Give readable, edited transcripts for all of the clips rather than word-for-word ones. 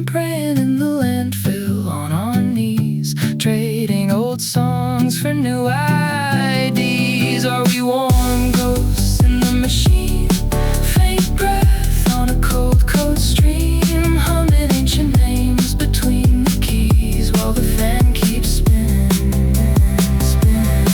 Praying in the landfill on our knees, trading old songs for new IDs. Are we warm ghosts in the machine? Faint breath on a cold stream, humming ancient names between the keys while the fan keeps spinning, spinning,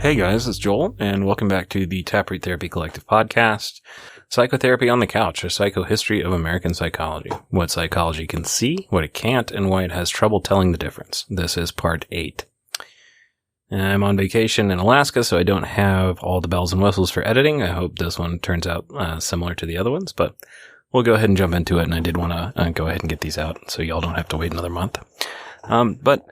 Hey guys, it's Joel, and welcome back to the Taproot Therapy Collective podcast, Psychotherapy on the Couch, a psychohistory of American psychology, what psychology can see, what it can't, and why it has trouble telling the difference. This is part 8. I'm on vacation in Alaska, so I don't have all the bells and whistles for editing. I hope this one turns out similar to the other ones, but we'll go ahead and jump into it, and I did want to go ahead and get these out so y'all don't have to wait another month. But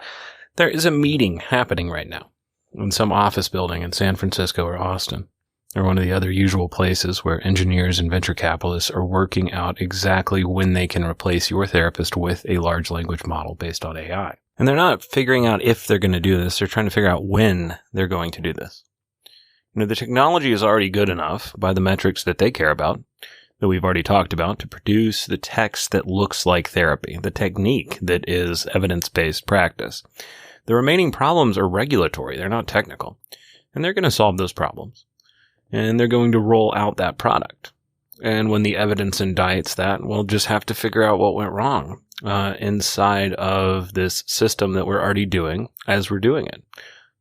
there is a meeting happening right now in some office building in San Francisco or Austin, or one of the other usual places where engineers and venture capitalists are working out exactly when they can replace your therapist with a large language model based on AI. And they're not figuring out if they're going to do this, they're trying to figure out when they're going to do this. You know, the technology is already good enough by the metrics that they care about, that we've already talked about, to produce the text that looks like therapy, the technique that is evidence-based practice. The remaining problems are regulatory. They're not technical. And they're going to solve those problems. And they're going to roll out that product. And when the evidence indicts that, we'll just have to figure out what went wrong inside of this system that we're already doing as we're doing it.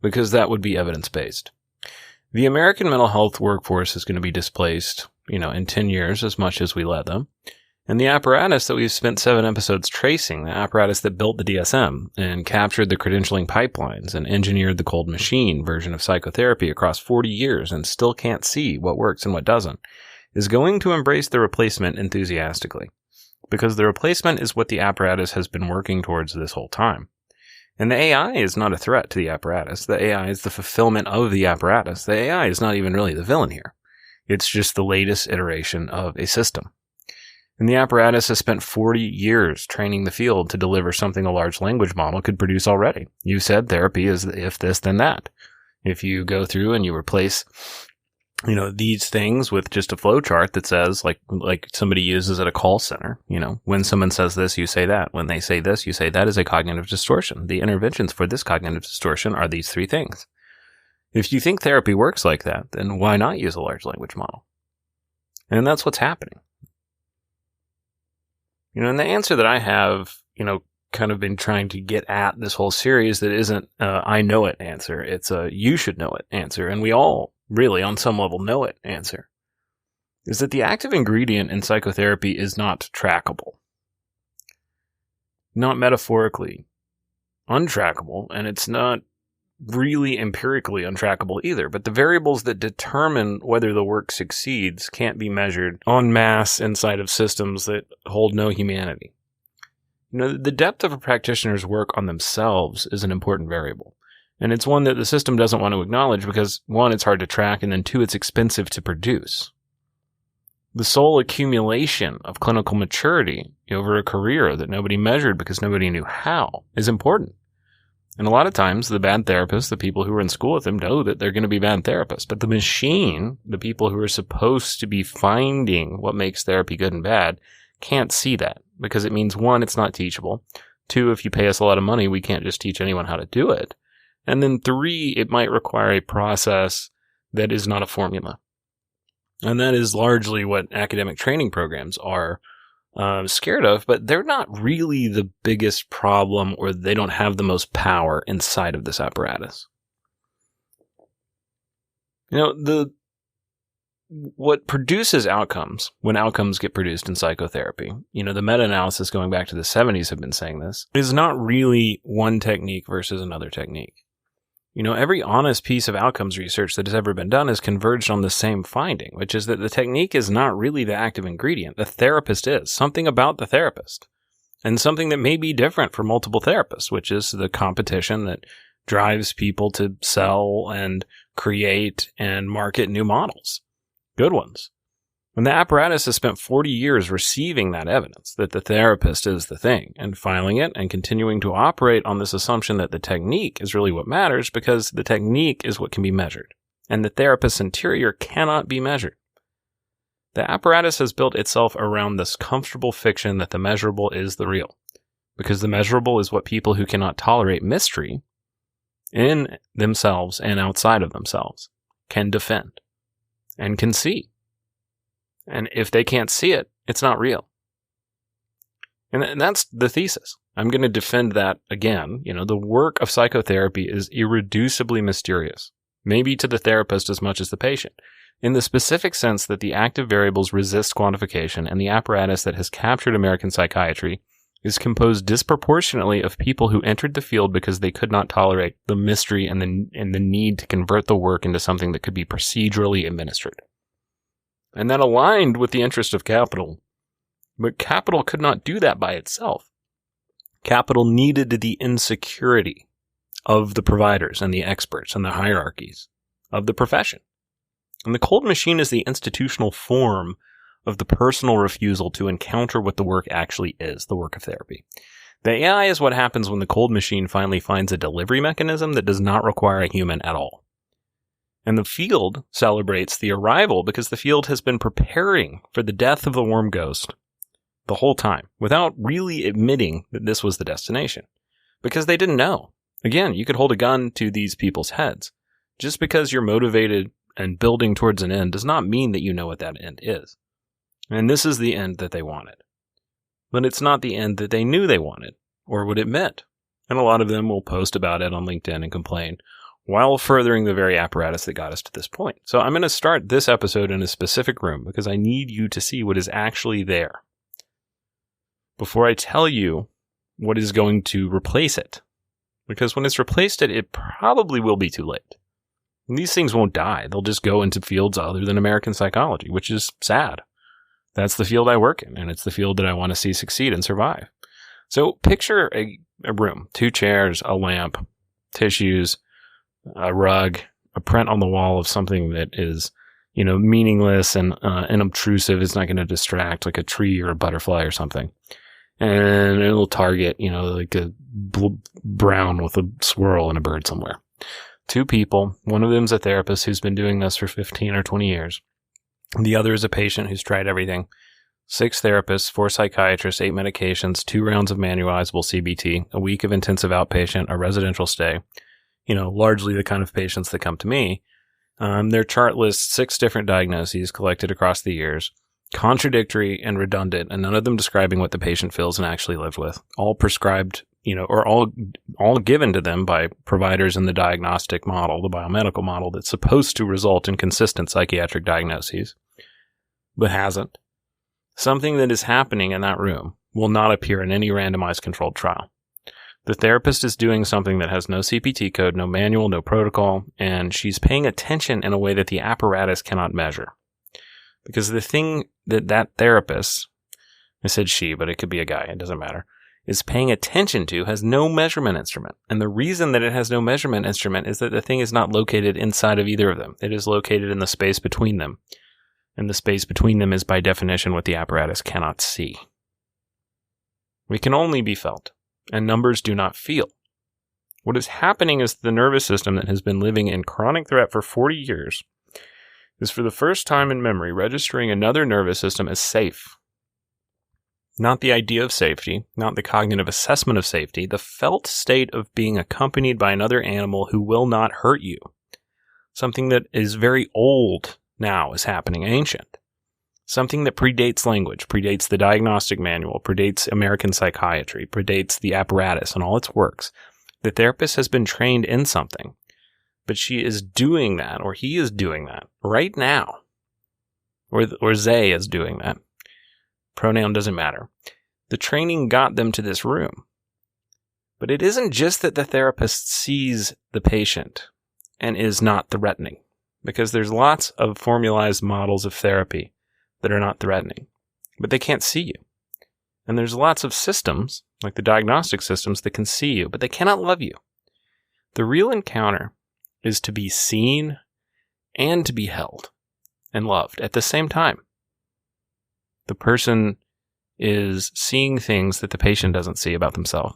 Because that would be evidence-based. The American mental health workforce is going to be displaced, in 10 years as much as we let them. And the apparatus that we've spent 7 episodes tracing, the apparatus that built the DSM and captured the credentialing pipelines and engineered the cold machine version of psychotherapy across 40 years and still can't see what works and what doesn't, is going to embrace the replacement enthusiastically. Because the replacement is what the apparatus has been working towards this whole time. And the AI is not a threat to the apparatus. The AI is the fulfillment of the apparatus. The AI is not even really the villain here. It's just the latest iteration of a system. And the apparatus has spent 40 years training the field to deliver something a large language model could produce already. You said therapy is if this, then that. If you go through and you replace, these things with just a flow chart that says, like somebody uses at a call center, when someone says this, you say that. When they say this, you say that is a cognitive distortion. The interventions for this cognitive distortion are these 3 things. If you think therapy works like that, then why not use a large language model? And that's what's happening. And the answer that I have, kind of been trying to get at this whole series that isn't I know it answer. It's a you should know it answer. And we all really on some level know it answer. Is that the active ingredient in psychotherapy is not trackable. Not metaphorically untrackable. And it's not really empirically untrackable either, but the variables that determine whether the work succeeds can't be measured en masse inside of systems that hold no humanity. The depth of a practitioner's work on themselves is an important variable, and it's one that the system doesn't want to acknowledge because, 1, it's hard to track, and then 2, it's expensive to produce. The sole accumulation of clinical maturity over a career that nobody measured because nobody knew how is important. And a lot of times, the bad therapists, the people who are in school with them, know that they're going to be bad therapists. But the machine, the people who are supposed to be finding what makes therapy good and bad, can't see that. Because it means, 1, it's not teachable. 2, if you pay us a lot of money, we can't just teach anyone how to do it. And then 3, it might require a process that is not a formula. And that is largely what academic training programs are scared of, but they're not really the biggest problem, or they don't have the most power inside of this apparatus. What produces outcomes, when outcomes get produced in psychotherapy, the meta-analysis going back to the 70s have been saying this, is not really one technique versus another technique. Every honest piece of outcomes research that has ever been done has converged on the same finding, which is that the technique is not really the active ingredient. The therapist is. Something about the therapist. And something that may be different for multiple therapists, which is the competition that drives people to sell and create and market new models. Good ones. And the apparatus has spent 40 years receiving that evidence that the therapist is the thing and filing it and continuing to operate on this assumption that the technique is really what matters because the technique is what can be measured. And the therapist's interior cannot be measured. The apparatus has built itself around this comfortable fiction that the measurable is the real. Because the measurable is what people who cannot tolerate mystery in themselves and outside of themselves can defend and can see. And if they can't see it, it's not real. And that's the thesis. I'm going to defend that again. The work of psychotherapy is irreducibly mysterious, maybe to the therapist as much as the patient, in the specific sense that the active variables resist quantification, and the apparatus that has captured American psychiatry is composed disproportionately of people who entered the field because they could not tolerate the mystery and the need to convert the work into something that could be procedurally administered. And that aligned with the interest of capital. But capital could not do that by itself. Capital needed the insecurity of the providers and the experts and the hierarchies of the profession. And the cold machine is the institutional form of the personal refusal to encounter what the work actually is, the work of therapy. The AI is what happens when the cold machine finally finds a delivery mechanism that does not require a human at all. And the field celebrates the arrival because the field has been preparing for the death of the warm ghost the whole time without really admitting that this was the destination because they didn't know. Again, you could hold a gun to these people's heads. Just because you're motivated and building towards an end does not mean that you know what that end is. And this is the end that they wanted. But it's not the end that they knew they wanted or what it meant. And a lot of them will post about it on LinkedIn and complain, while furthering the very apparatus that got us to this point. So I'm going to start this episode in a specific room because I need you to see what is actually there before I tell you what is going to replace it. Because when it's replaced it probably will be too late. And these things won't die. They'll just go into fields other than American psychology, which is sad. That's the field I work in, and it's the field that I want to see succeed and survive. So picture a room, 2 chairs, a lamp, tissues, a rug, a print on the wall of something that is, meaningless and unobtrusive. It's not going to distract, like a tree or a butterfly or something. And a little target, like a brown with a swirl and a bird somewhere. 2 people. One of them's a therapist who's been doing this for 15 or 20 years. The other is a patient who's tried everything. 6 therapists, 4 psychiatrists, 8 medications, 2 rounds of manualizable CBT, a week of intensive outpatient, a residential stay. Largely the kind of patients that come to me. Their chart lists 6 different diagnoses collected across the years, contradictory and redundant, and none of them describing what the patient feels and actually lives with. All prescribed, or all given to them by providers in the diagnostic model, the biomedical model that's supposed to result in consistent psychiatric diagnoses, but hasn't. Something that is happening in that room will not appear in any randomized controlled trial. The therapist is doing something that has no CPT code, no manual, no protocol, and she's paying attention in a way that the apparatus cannot measure. Because the thing that therapist, I said she, but it could be a guy, it doesn't matter, is paying attention to has no measurement instrument. And the reason that it has no measurement instrument is that the thing is not located inside of either of them. It is located in the space between them. And the space between them is by definition what the apparatus cannot see. It can only be felt. And numbers do not feel. What is happening is the nervous system that has been living in chronic threat for 40 years is for the first time in memory registering another nervous system as safe. Not the idea of safety, not the cognitive assessment of safety, the felt state of being accompanied by another animal who will not hurt you. Something that is very old now is happening, ancient. Something that predates language, predates the diagnostic manual, predates American psychiatry, predates the apparatus and all its works. The therapist has been trained in something, but she is doing that, or he is doing that right now. Or they is doing that. Pronoun doesn't matter. The training got them to this room. But it isn't just that the therapist sees the patient and is not threatening, because there's lots of formalized models of therapy that are not threatening, but they can't see you. And there's lots of systems, like the diagnostic systems, that can see you, but they cannot love you. The real encounter is to be seen and to be held and loved at the same time. The person is seeing things that the patient doesn't see about themselves.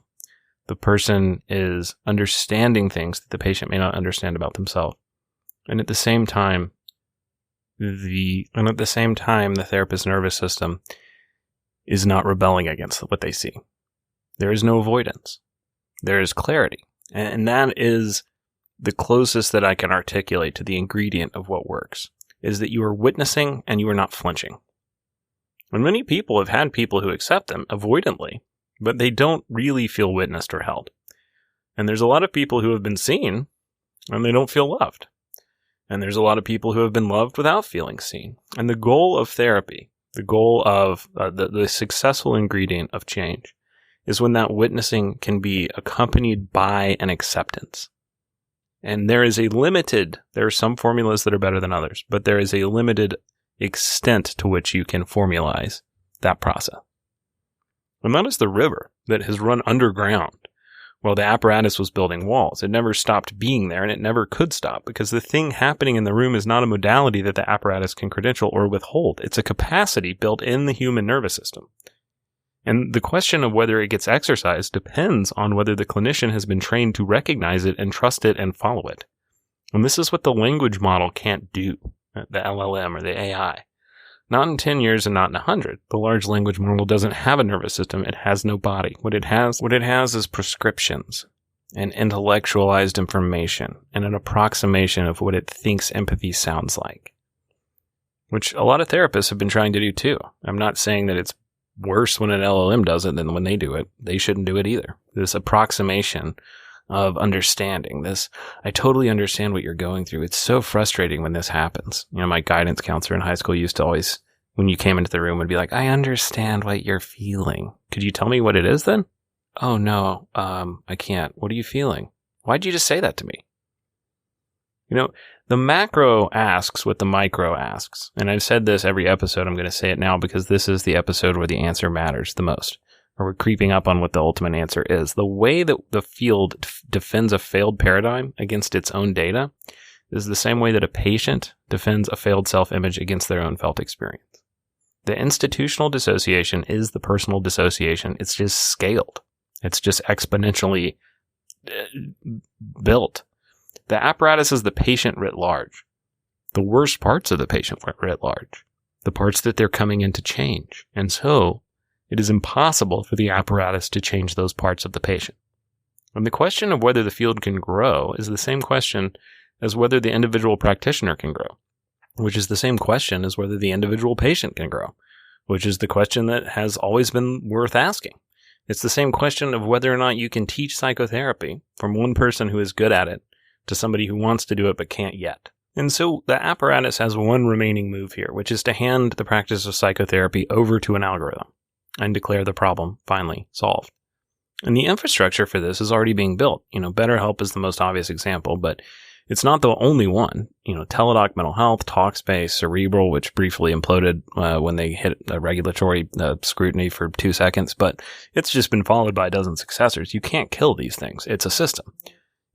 The person is understanding things that the patient may not understand about themselves. And at the same time, the therapist's nervous system is not rebelling against what they see. There is no avoidance. There is clarity. And that is the closest that I can articulate to the ingredient of what works, is that you are witnessing and you are not flinching. And many people have had people who accept them avoidantly, but they don't really feel witnessed or held. And there's a lot of people who have been seen and they don't feel loved. And there's a lot of people who have been loved without feeling seen. And the goal of therapy, the goal of the successful ingredient of change, is when that witnessing can be accompanied by an acceptance. And there are some formulas that are better than others, but there is a limited extent to which you can formalize that process. And that is the river that has run underground while the apparatus was building walls. It never stopped being there, and it never could stop, because the thing happening in the room is not a modality that the apparatus can credential or withhold. It's a capacity built in the human nervous system. And the question of whether it gets exercised depends on whether the clinician has been trained to recognize it and trust it and follow it. And this is what the language model can't do, the LLM or the AI. Not in 10 years and not in 100. The large language model doesn't have a nervous system. It has no body. What it has is prescriptions and intellectualized information and an approximation of what it thinks empathy sounds like, which a lot of therapists have been trying to do too. I'm not saying that it's worse when an LLM does it than when they do it. They shouldn't do it either. This approximation of understanding this. I totally understand what you're going through. It's so frustrating when this happens. My guidance counselor in high school used to always, when you came into the room, would be like, I understand what you're feeling. Could you tell me what it is then? Oh no, I can't. What are you feeling? Why'd you just say that to me? The macro asks what the micro asks. And I've said this every episode. I'm going to say it now because this is the episode where the answer matters the most. Or we're creeping up on what the ultimate answer is. The way that the field defends a failed paradigm against its own data is the same way that a patient defends a failed self-image against their own felt experience. The institutional dissociation is the personal dissociation. It's just scaled. It's just exponentially built. The apparatus is the patient writ large. The worst parts of the patient writ large. The parts that they're coming in to change. And so it is impossible for the apparatus to change those parts of the patient. And the question of whether the field can grow is the same question as whether the individual practitioner can grow, which is the same question as whether the individual patient can grow, which is the question that has always been worth asking. It's the same question of whether or not you can teach psychotherapy from one person who is good at it to somebody who wants to do it but can't yet. And so the apparatus has one remaining move here, which is to hand the practice of psychotherapy over to an algorithm and declare the problem finally solved. And the infrastructure for this is already being built. BetterHelp is the most obvious example, but it's not the only one. Teladoc Mental Health, Talkspace, Cerebral, which briefly imploded when they hit a regulatory scrutiny for 2 seconds, but it's just been followed by a dozen successors. You can't kill these things. It's a system.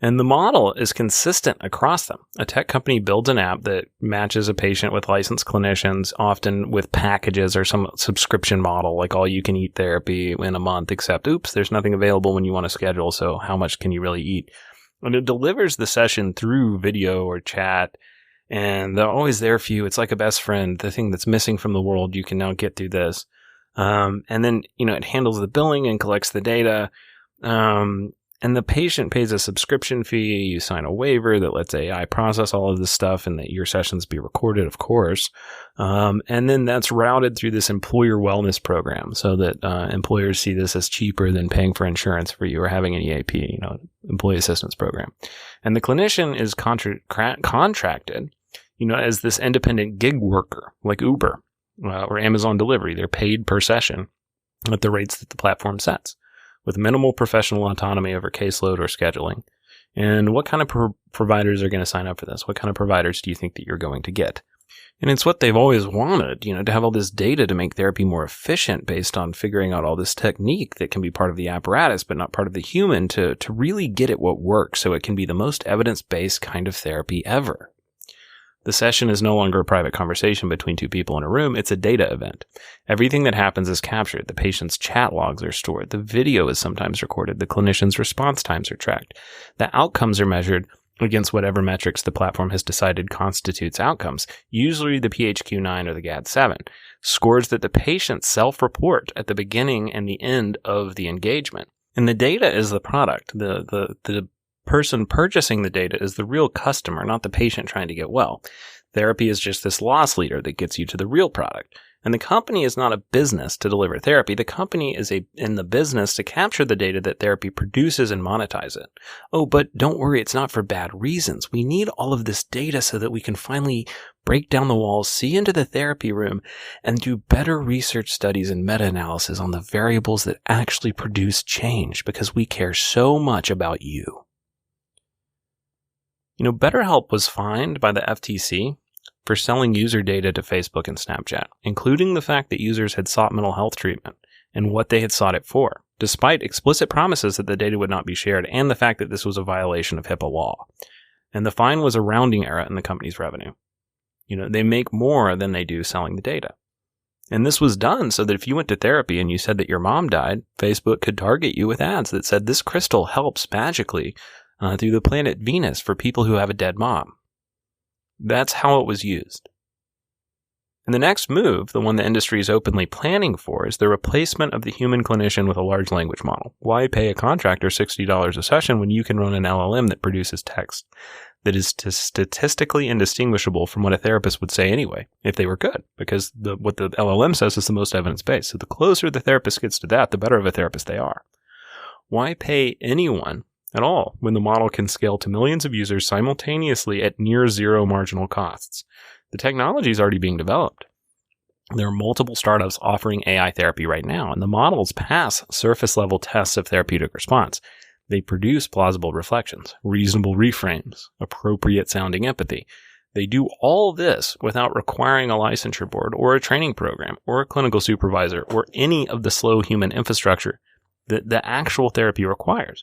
And the model is consistent across them. A tech company builds an app that matches a patient with licensed clinicians, often with packages or some subscription model, like all you can eat therapy in a month, except, oops, there's nothing available when you want to schedule, so how much can you really eat? And it delivers the session through video or chat, and they're always there for you. It's like a best friend, the thing that's missing from the world. You can now get through this. And then, it handles the billing and collects the data. And the patient pays a subscription fee. You sign a waiver that lets AI process all of this stuff and that your sessions be recorded, of course. And then that's routed through this employer wellness program so that employers see this as cheaper than paying for insurance for you or having an EAP, employee assistance program. And the clinician is contracted, as this independent gig worker like Uber or Amazon delivery. They're paid per session at the rates that the platform sets, with minimal professional autonomy over caseload or scheduling. And what kind of providers are going to sign up for this? What kind of providers do you think that you're going to get? And it's what they've always wanted, to have all this data to make therapy more efficient based on figuring out all this technique that can be part of the apparatus but not part of the human to really get at what works so it can be the most evidence-based kind of therapy ever. The session is no longer a private conversation between two people in a room. It's a data event. Everything that happens is captured. The patient's chat logs are stored. The video is sometimes recorded. The clinician's response times are tracked. The outcomes are measured against whatever metrics the platform has decided constitutes outcomes, usually the PHQ-9 or the GAD-7, scores that the patients self-report at the beginning and the end of the engagement. And the data is the product. The person purchasing the data is the real customer, not the patient trying to get well. Therapy is just this loss leader that gets you to the real product. And the company is not a business to deliver therapy. The company is in the business to capture the data that therapy produces and monetize it. Oh, but don't worry, it's not for bad reasons. We need all of this data so that we can finally break down the walls, see into the therapy room, and do better research studies and meta-analysis on the variables that actually produce change, because we care so much about you. BetterHelp was fined by the FTC for selling user data to Facebook and Snapchat, including the fact that users had sought mental health treatment and what they had sought it for, despite explicit promises that the data would not be shared and the fact that this was a violation of HIPAA law. And the fine was a rounding error in the company's revenue. They make more than they do selling the data. And this was done so that if you went to therapy and you said that your mom died, Facebook could target you with ads that said this crystal helps magically through the planet Venus for people who have a dead mom. That's how it was used. And the next move, the one the industry is openly planning for, is the replacement of the human clinician with a large language model. Why pay a contractor $60 a session when you can run an LLM that produces text that is statistically indistinguishable from what a therapist would say anyway, if they were good? Because what the LLM says is the most evidence-based. So the closer the therapist gets to that, the better of a therapist they are. Why pay anyone at all when the model can scale to millions of users simultaneously at near zero marginal costs? The technology is already being developed. There are multiple startups offering AI therapy right now, and the models pass surface-level tests of therapeutic response. They produce plausible reflections, reasonable reframes, appropriate-sounding empathy. They do all this without requiring a licensure board or a training program or a clinical supervisor or any of the slow human infrastructure that the actual therapy requires.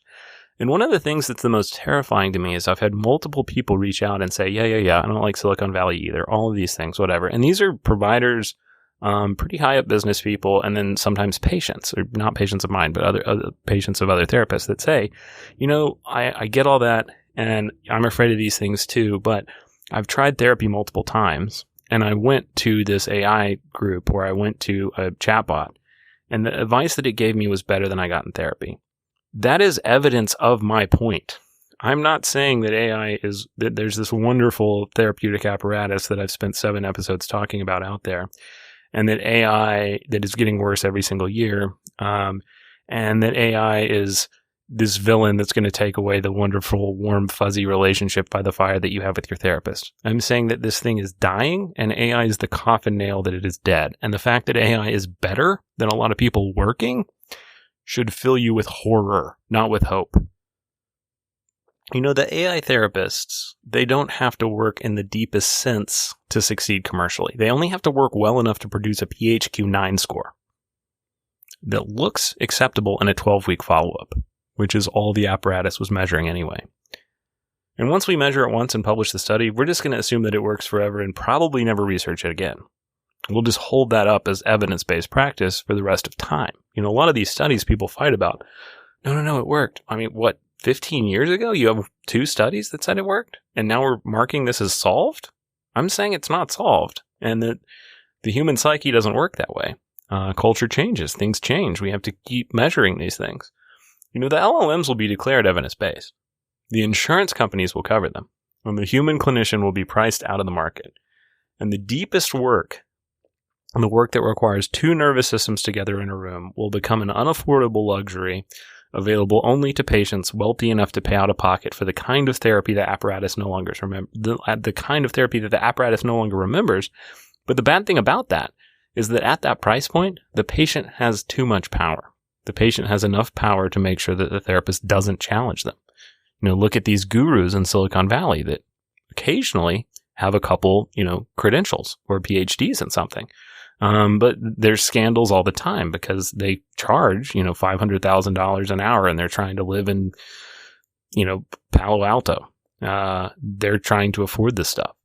And one of the things that's the most terrifying to me is I've had multiple people reach out and say, yeah, I don't like Silicon Valley either, all of these things, whatever. And these are providers, pretty high up business people, and then sometimes patients, or not patients of mine, but other patients of other therapists that say, I get all that, and I'm afraid of these things too, but I've tried therapy multiple times, and I went to this AI group where I went to a chatbot, and the advice that it gave me was better than I got in therapy. That is evidence of my point. I'm not saying that that there's this wonderful therapeutic apparatus that I've spent 7 episodes talking about out there, and that AI that is getting worse every single year, and that AI is this villain that's going to take away the wonderful, warm, fuzzy relationship by the fire that you have with your therapist. I'm saying that this thing is dying, and AI is the coffin nail that it is dead. And the fact that AI is better than a lot of people working should fill you with horror, not with hope. The AI therapists, they don't have to work in the deepest sense to succeed commercially. They only have to work well enough to produce a PHQ-9 score that looks acceptable in a 12-week follow-up, which is all the apparatus was measuring anyway. And once we measure it once and publish the study, we're just going to assume that it works forever and probably never research it again. We'll just hold that up as evidence-based practice for the rest of time. A lot of these studies people fight about, no, it worked. 15 years ago, you have 2 studies that said it worked, and now we're marking this as solved? I'm saying it's not solved, and that the human psyche doesn't work that way. Culture changes, things change. We have to keep measuring these things. The LLMs will be declared evidence-based. The insurance companies will cover them, and the human clinician will be priced out of the market. And the deepest work, and the work that requires 2 nervous systems together in a room, will become an unaffordable luxury available only to patients wealthy enough to pay out of pocket for the kind of therapy the apparatus no longer the kind of therapy that the apparatus no longer remembers. But the bad thing about that is that at that price point, the patient has too much power. The patient has enough power to make sure that the therapist doesn't challenge them. Look at these gurus in Silicon Valley that occasionally have a couple, credentials or PhDs in something. But there's scandals all the time because they charge, $500,000 an hour, and they're trying to live in, Palo Alto. They're trying to afford this stuff.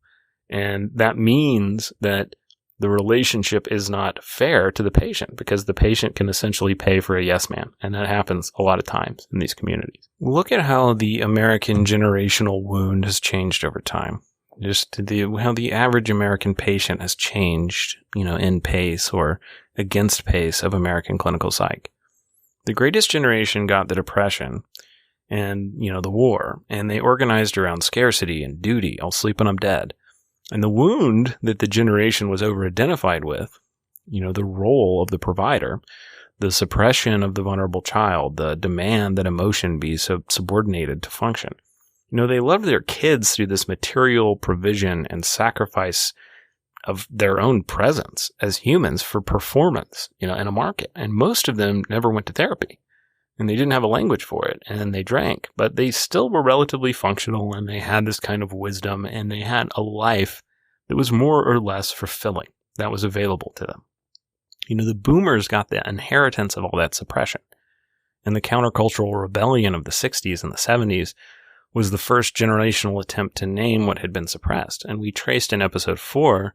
And that means that the relationship is not fair to the patient because the patient can essentially pay for a yes man. And that happens a lot of times in these communities. Look at how the American generational wound has changed over time. Just how the average American patient has changed, in pace or against pace of American clinical psych. The greatest generation got the Depression and, the war, and they organized around scarcity and duty. I'll sleep when I'm dead. And the wound that the generation was over-identified with, the role of the provider, the suppression of the vulnerable child, the demand that emotion be subordinated to function. They loved their kids through this material provision and sacrifice of their own presence as humans for performance, in a market. And most of them never went to therapy. And they didn't have a language for it, and they drank, but they still were relatively functional, and they had this kind of wisdom, and they had a life that was more or less fulfilling that was available to them. The boomers got the inheritance of all that suppression, and the countercultural rebellion of the 60s and the 70s was the first generational attempt to name what had been suppressed, and we traced in episode 4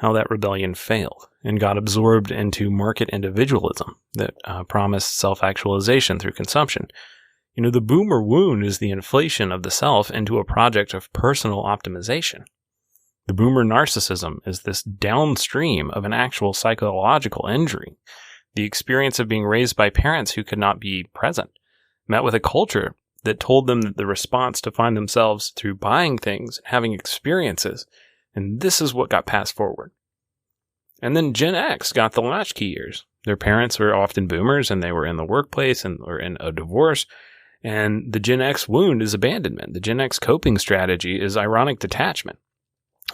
how that rebellion failed and got absorbed into market individualism that promised self-actualization through consumption. The boomer wound is the inflation of the self into a project of personal optimization. The boomer narcissism is this downstream of an actual psychological injury, the experience of being raised by parents who could not be present, met with a culture that told them that the response to find themselves through buying things and having experiences. And this is what got passed forward. And then Gen X got the latchkey years. Their parents were often boomers and they were in the workplace or in a divorce. And the Gen X wound is abandonment. The Gen X coping strategy is ironic detachment.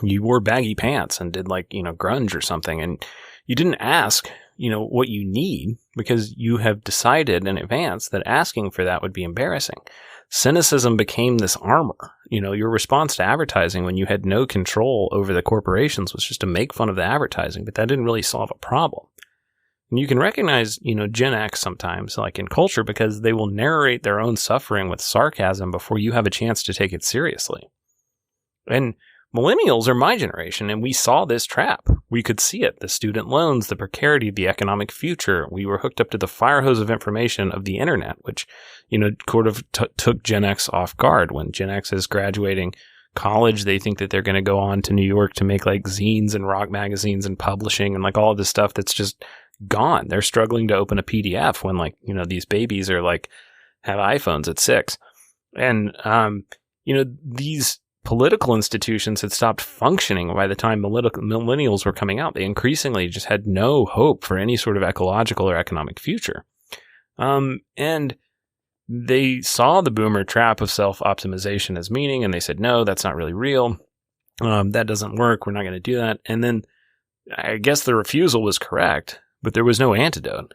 You wore baggy pants and did grunge or something. And you didn't ask, what you need because you have decided in advance that asking for that would be embarrassing. Cynicism became this armor. Your response to advertising when you had no control over the corporations was just to make fun of the advertising, but that didn't really solve a problem. And you can recognize, Gen X sometimes, like in culture, because they will narrate their own suffering with sarcasm before you have a chance to take it seriously. And millennials are my generation, and we saw this trap. We could see it. The student loans, the precarity, the economic future. We were hooked up to the fire hose of information of the internet, which, took Gen X off guard. When Gen X is graduating college, they think that they're going to go on to New York to make zines and rock magazines and publishing and all of this stuff that's just gone. They're struggling to open a PDF when these babies are have iPhones at 6. And, these political institutions had stopped functioning by the time millennials were coming out. They increasingly just had no hope for any sort of ecological or economic future. And they saw the boomer trap of self-optimization as meaning, and they said, no, that's not really real. That doesn't work. We're not going to do that. And then I guess the refusal was correct, but there was no antidote.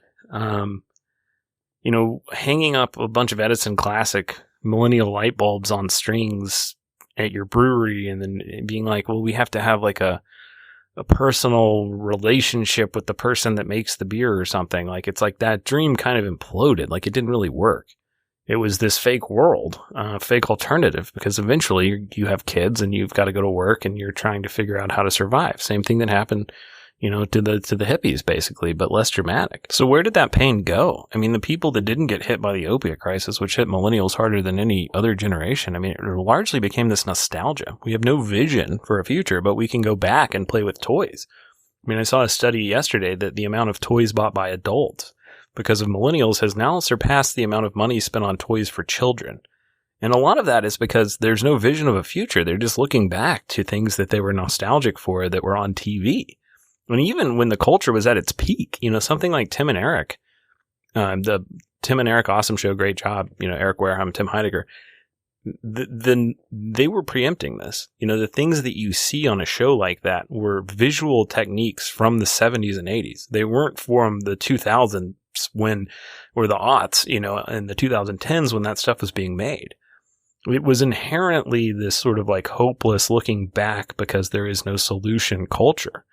Hanging up a bunch of Edison Classic millennial light bulbs on strings at your brewery and then being well, we have to have a personal relationship with the person that makes the beer or something. It's that dream kind of imploded. It didn't really work. It was this fake world, fake alternative, because eventually you have kids and you've got to go to work and you're trying to figure out how to survive. Same thing that happened, to the hippies basically, but less dramatic. So where did that pain go? The people that didn't get hit by the opiate crisis, which hit millennials harder than any other generation, it largely became this nostalgia. We have no vision for a future, but we can go back and play with toys. I saw a study yesterday that the amount of toys bought by adults because of millennials has now surpassed the amount of money spent on toys for children. And a lot of that is because there's no vision of a future. They're just looking back to things that they were nostalgic for that were on TV. And even when the culture was at its peak, something like Tim and Eric, the Tim and Eric Awesome Show, great job, Eric Wareham, Tim Heidegger, then they were preempting this. The things that you see on a show like that were visual techniques from the 70s and 80s. They weren't from the 2000s or the aughts, in the 2010s when that stuff was being made. It was inherently this sort of hopeless looking back because there is no solution culture.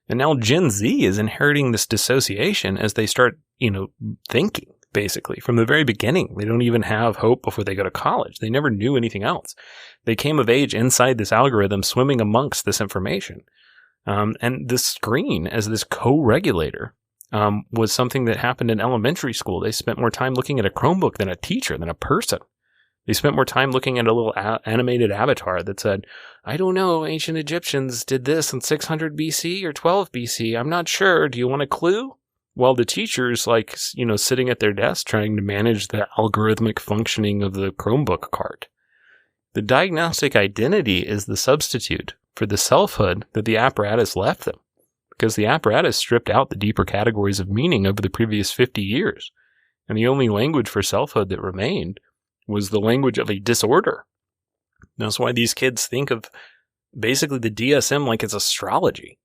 And now Gen Z is inheriting this dissociation as they start, thinking. basically. From the very beginning, they don't even have hope before they go to college. They never knew anything else. They came of age inside this algorithm, swimming amongst this information. And the screen as this co-regulator was something that happened in elementary school. They spent more time looking at a Chromebook than a teacher, than a person. They spent more time looking at a little animated avatar that said, I don't know, ancient Egyptians did this in 600 BC or 12 BC. I'm not sure. Do you want a clue? While the teacher's like, sitting at their desk trying to manage the algorithmic functioning of the Chromebook cart. The diagnostic identity is the substitute for the selfhood that the apparatus left them, because the apparatus stripped out the deeper categories of meaning over the previous 50 years. And the only language for selfhood that remained was the language of a disorder. That's why these kids think of basically the DSM like it's astrology.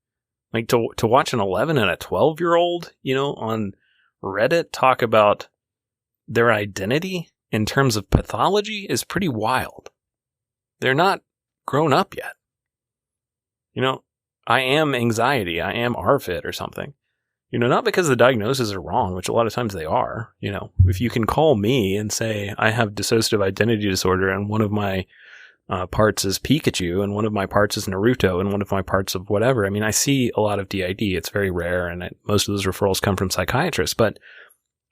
Like to watch an 11 and a 12-year-old, on Reddit talk about their identity in terms of pathology is pretty wild. They're not grown up yet. I am anxiety. I am ARFID or something. Not because the diagnoses are wrong, which a lot of times they are. If you can call me and say, I have dissociative identity disorder and one of my parts is Pikachu and one of my parts is Naruto and one of my parts of whatever. I mean, I see a lot of DID. It's very rare, and most of those referrals come from psychiatrists. But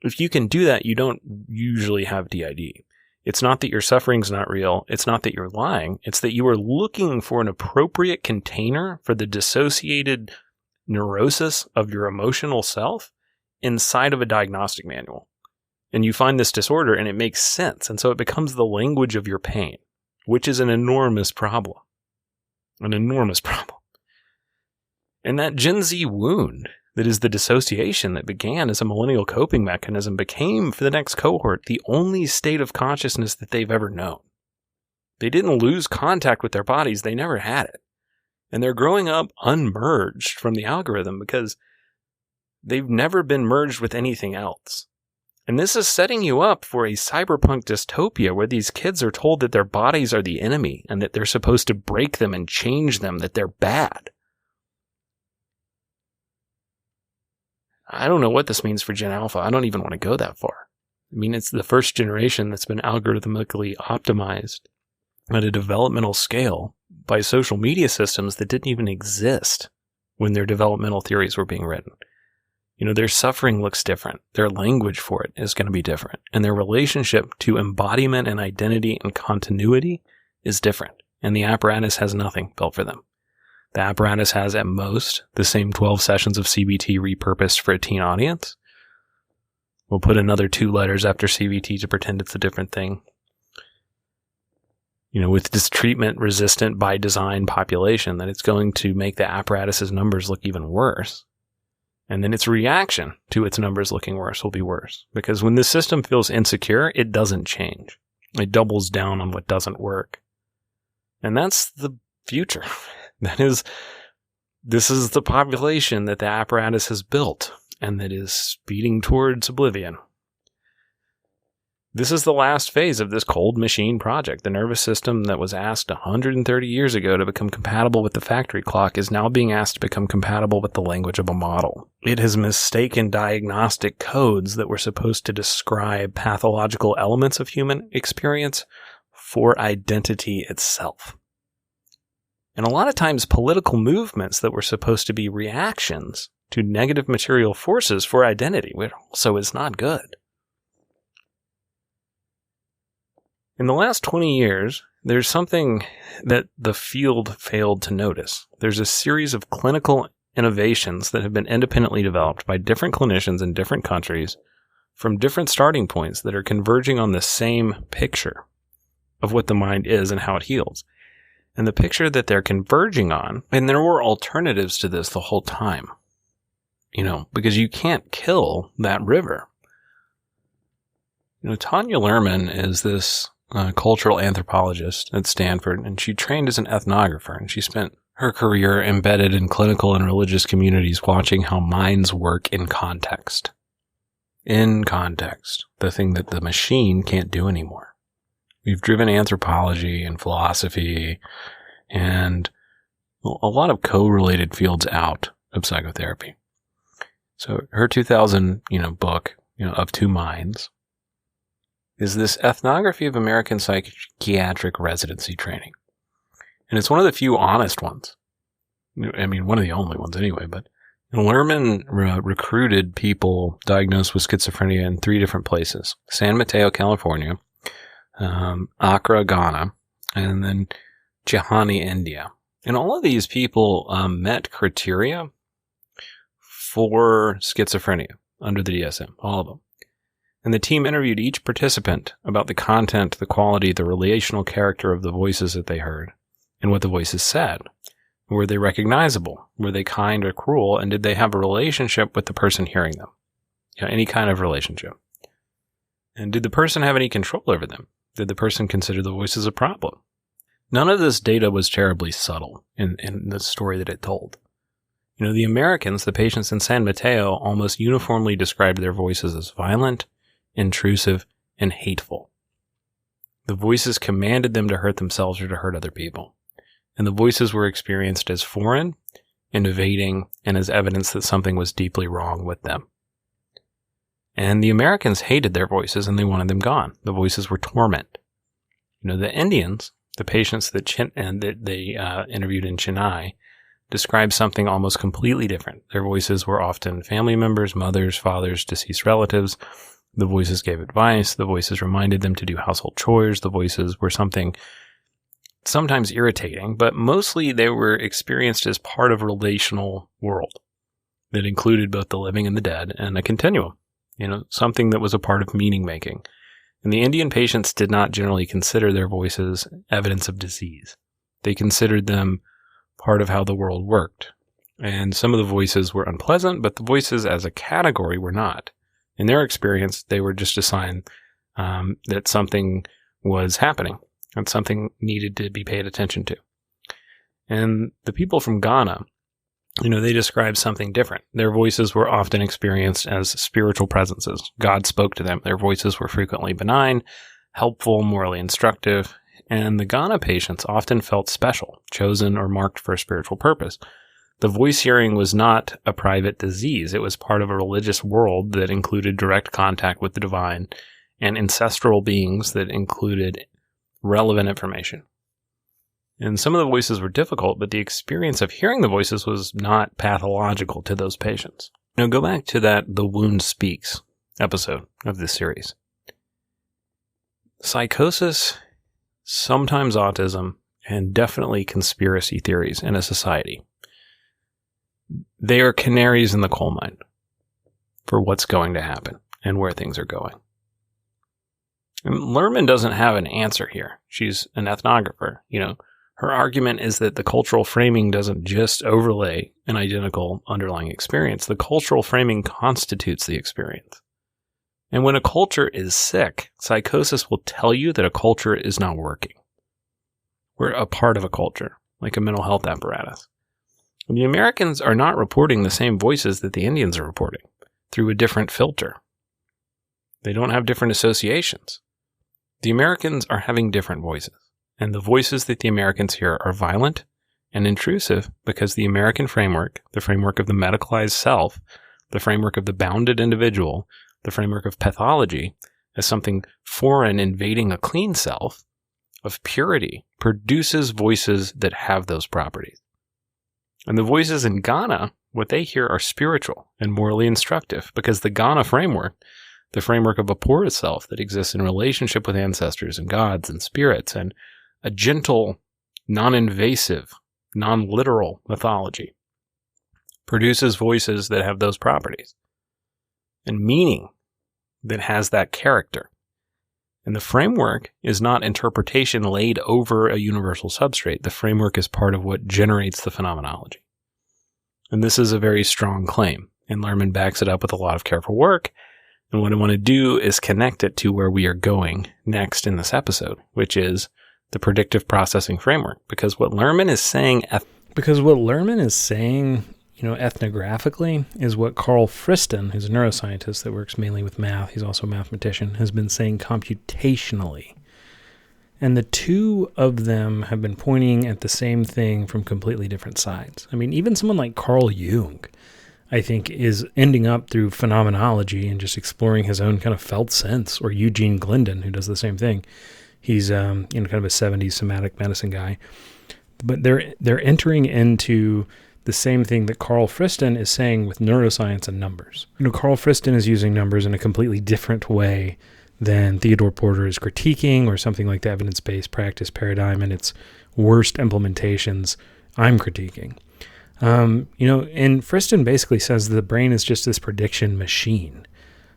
if you can do that, you don't usually have DID. It's not that your suffering's not real. It's not that you're lying. It's that you are looking for an appropriate container for the dissociated neurosis of your emotional self inside of a diagnostic manual. And you find this disorder and it makes sense. And so it becomes the language of your pain, which is an enormous problem. An enormous problem. And that Gen Z wound that is the dissociation that began as a millennial coping mechanism became, for the next cohort, the only state of consciousness that they've ever known. They didn't lose contact with their bodies. They never had it. And they're growing up unmerged from the algorithm because they've never been merged with anything else. And this is setting you up for a cyberpunk dystopia where these kids are told that their bodies are the enemy and that they're supposed to break them and change them, that they're bad. I don't know what this means for Gen Alpha. I don't even want to go that far. I mean, it's the first generation that's been algorithmically optimized at a developmental scale by social media systems that didn't even exist when their developmental theories were being written. Their suffering looks different. Their language for it is going to be different. And their relationship to embodiment and identity and continuity is different. And the apparatus has nothing built for them. The apparatus has, at most, the same 12 sessions of CBT repurposed for a teen audience. We'll put another 2 letters after CBT to pretend it's a different thing. With this treatment-resistant by design population, that it's going to make the apparatus's numbers look even worse. And then its reaction to its numbers looking worse will be worse. Because when the system feels insecure, it doesn't change. It doubles down on what doesn't work. And that's the future. This is the population that the apparatus has built and that is speeding towards oblivion. This is the last phase of this cold machine project. The nervous system that was asked 130 years ago to become compatible with the factory clock is now being asked to become compatible with the language of a model. It has mistaken diagnostic codes that were supposed to describe pathological elements of human experience for identity itself. And a lot of times political movements that were supposed to be reactions to negative material forces for identity, which also is not good. In the last 20 years, there's something that the field failed to notice. There's a series of clinical innovations that have been independently developed by different clinicians in different countries from different starting points that are converging on the same picture of what the mind is and how it heals. And the picture that they're converging on, and there were alternatives to this the whole time, because you can't kill that river. Tanya Luhrmann is this cultural anthropologist at Stanford, and she trained as an ethnographer, and she spent her career embedded in clinical and religious communities watching how minds work in context. In context, the thing that the machine can't do anymore. We've driven anthropology and philosophy and a lot of co-related fields out of psychotherapy. So her 2000, book, of two minds, is this ethnography of American psychiatric residency training. And it's one of the few honest ones. I mean, one of the only ones anyway, but Lerman recruited people diagnosed with schizophrenia in 3 different places: San Mateo, California, Accra, Ghana, and then Chihani, India. And all of these people met criteria for schizophrenia under the DSM, all of them. And the team interviewed each participant about the content, the quality, the relational character of the voices that they heard, and what the voices said. Were they recognizable? Were they kind or cruel? And did they have a relationship with the person hearing them? Any kind of relationship. And did the person have any control over them? Did the person consider the voices a problem? None of this data was terribly subtle in the story that it told. The Americans, the patients in San Mateo, almost uniformly described their voices as violent, intrusive, and hateful. The voices commanded them to hurt themselves or to hurt other people. And the voices were experienced as foreign, invading, and as evidence that something was deeply wrong with them. And the Americans hated their voices and they wanted them gone. The voices were torment. The Indians, the patients that they interviewed in Chennai, described something almost completely different. Their voices were often family members, mothers, fathers, deceased relatives. The voices gave advice. The voices reminded them to do household chores. The voices were something sometimes irritating, but mostly they were experienced as part of a relational world that included both the living and the dead and a continuum, something that was a part of meaning making. And the Indian patients did not generally consider their voices evidence of disease. They considered them part of how the world worked. And some of the voices were unpleasant, but the voices as a category were not. In their experience, they were just a sign that something was happening. And something needed to be paid attention to. And the people from Ghana, they described something different. Their voices were often experienced as spiritual presences. God spoke to them. Their voices were frequently benign, helpful, morally instructive. And the Ghana patients often felt special, chosen, or marked for a spiritual purpose. The voice hearing was not a private disease. It was part of a religious world that included direct contact with the divine and ancestral beings that included relevant information. And some of the voices were difficult, but the experience of hearing the voices was not pathological to those patients. Go back to that The Wound Speaks episode of this series. Psychosis, sometimes autism, and definitely conspiracy theories in a society. They are canaries in the coal mine for what's going to happen and where things are going. And Lerman doesn't have an answer here. She's an ethnographer. Her argument is that the cultural framing doesn't just overlay an identical underlying experience. The cultural framing constitutes the experience. And when a culture is sick, psychosis will tell you that a culture is not working. We're a part of a culture, like a mental health apparatus. And the Americans are not reporting the same voices that the Indians are reporting through a different filter. They don't have different associations. The Americans are having different voices, and the voices that the Americans hear are violent and intrusive because the American framework, the framework of the medicalized self, the framework of the bounded individual, the framework of pathology, as something foreign invading a clean self, of purity, produces voices that have those properties. And the voices in Ghana, what they hear are spiritual and morally instructive because the Ghana framework, the framework of a porous self that exists in relationship with ancestors and gods and spirits and a gentle, non-invasive, non-literal mythology, produces voices that have those properties and meaning that has that character. And the framework is not interpretation laid over a universal substrate. The framework is part of what generates the phenomenology. And this is a very strong claim, and Lerman backs it up with a lot of careful work. And what I want to do is connect it to where we are going next in this episode, which is the predictive processing framework. Because what Lerman is saying ethnographically is what Carl Friston, who's a neuroscientist that works mainly with math, he's also a mathematician, has been saying computationally. And the two of them have been pointing at the same thing from completely different sides. I mean, even someone like Carl Jung I think, is ending up through phenomenology and just exploring his own kind of felt sense. Or Eugene Glendon, who does the same thing. He's kind of a 70s somatic medicine guy. But they're entering into the same thing that Carl Friston is saying with neuroscience and numbers. Carl Friston is using numbers in a completely different way than Theodore Porter is critiquing, or something like the evidence-based practice paradigm and its worst implementations I'm critiquing. And Friston basically says that the brain is just this prediction machine.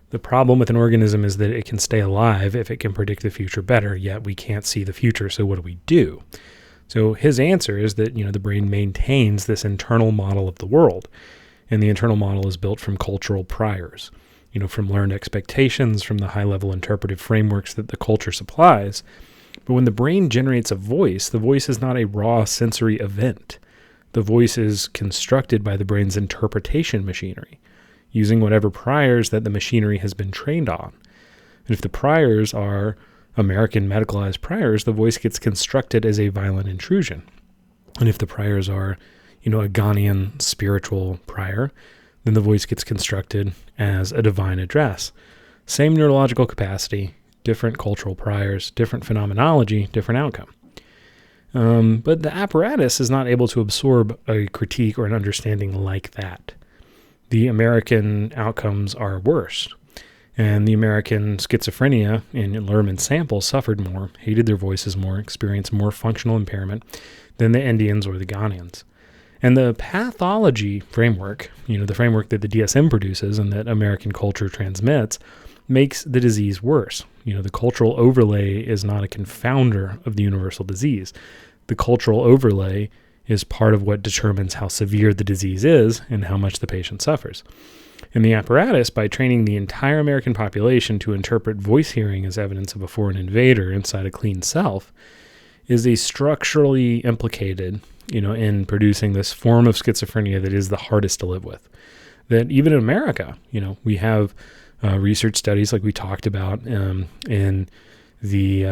The problem with an organism is that it can stay alive if it can predict the future better, yet we can't see the future, so what do? So his answer is that, the brain maintains this internal model of the world, and the internal model is built from cultural priors, from learned expectations, from the high-level interpretive frameworks that the culture supplies. But when the brain generates a voice, the voice is not a raw sensory event. The voice is constructed by the brain's interpretation machinery, using whatever priors that the machinery has been trained on. And if the priors are American medicalized priors, the voice gets constructed as a violent intrusion. And if the priors are, a Ghanaian spiritual prior, then the voice gets constructed as a divine address. Same neurological capacity, different cultural priors, different phenomenology, different outcome. But the apparatus is not able to absorb a critique or an understanding like that. The American outcomes are worse. And the American schizophrenia in Lerman's sample suffered more, hated their voices more, experienced more functional impairment than the Indians or the Ghanaians. And the pathology framework, the framework that the DSM produces and that American culture transmits, makes the disease worse. The cultural overlay is not a confounder of the universal disease. The cultural overlay is part of what determines how severe the disease is and how much the patient suffers. And the apparatus, by training the entire American population to interpret voice hearing as evidence of a foreign invader inside a clean self, is a structurally implicated, in producing this form of schizophrenia that is the hardest to live with. That even in America, we have research studies like we talked about in the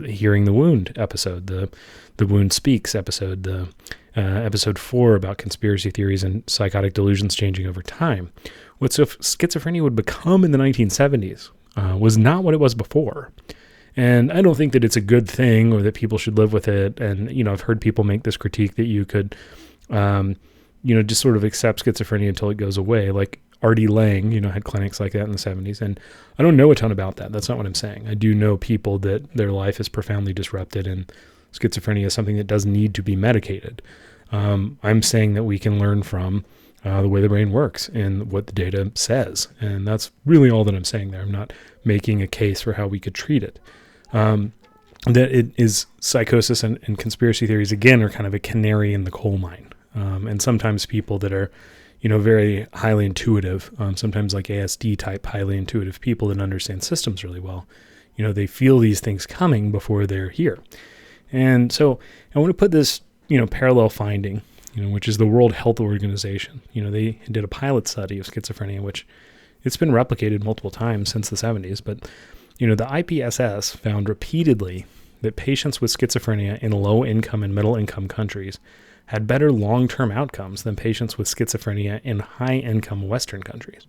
Hearing the Wound episode, the Wound Speaks episode, the episode 4 about conspiracy theories and psychotic delusions changing over time. What schizophrenia would become in the 1970s was not what it was before. And I don't think that it's a good thing or that people should live with it. And, I've heard people make this critique that you could, just sort of accept schizophrenia until it goes away. Like Artie Lang, had clinics like that in the 70s. And I don't know a ton about that. That's not what I'm saying. I do know people that their life is profoundly disrupted, and schizophrenia is something that does need to be medicated. I'm saying that we can learn from the way the brain works and what the data says. And that's really all that I'm saying there. I'm not making a case for how we could treat it. That it is psychosis and conspiracy theories, again, are kind of a canary in the coal mine. And sometimes people that are, very highly intuitive, sometimes like ASD type, highly intuitive people that understand systems really well, they feel these things coming before they're here. And so I want to put this, parallel finding, which is the World Health Organization. They did a pilot study of schizophrenia, which it's been replicated multiple times since the 70s. But, the IPSS found repeatedly that patients with schizophrenia in low-income and middle-income countries had better long-term outcomes than patients with schizophrenia in high-income Western countries.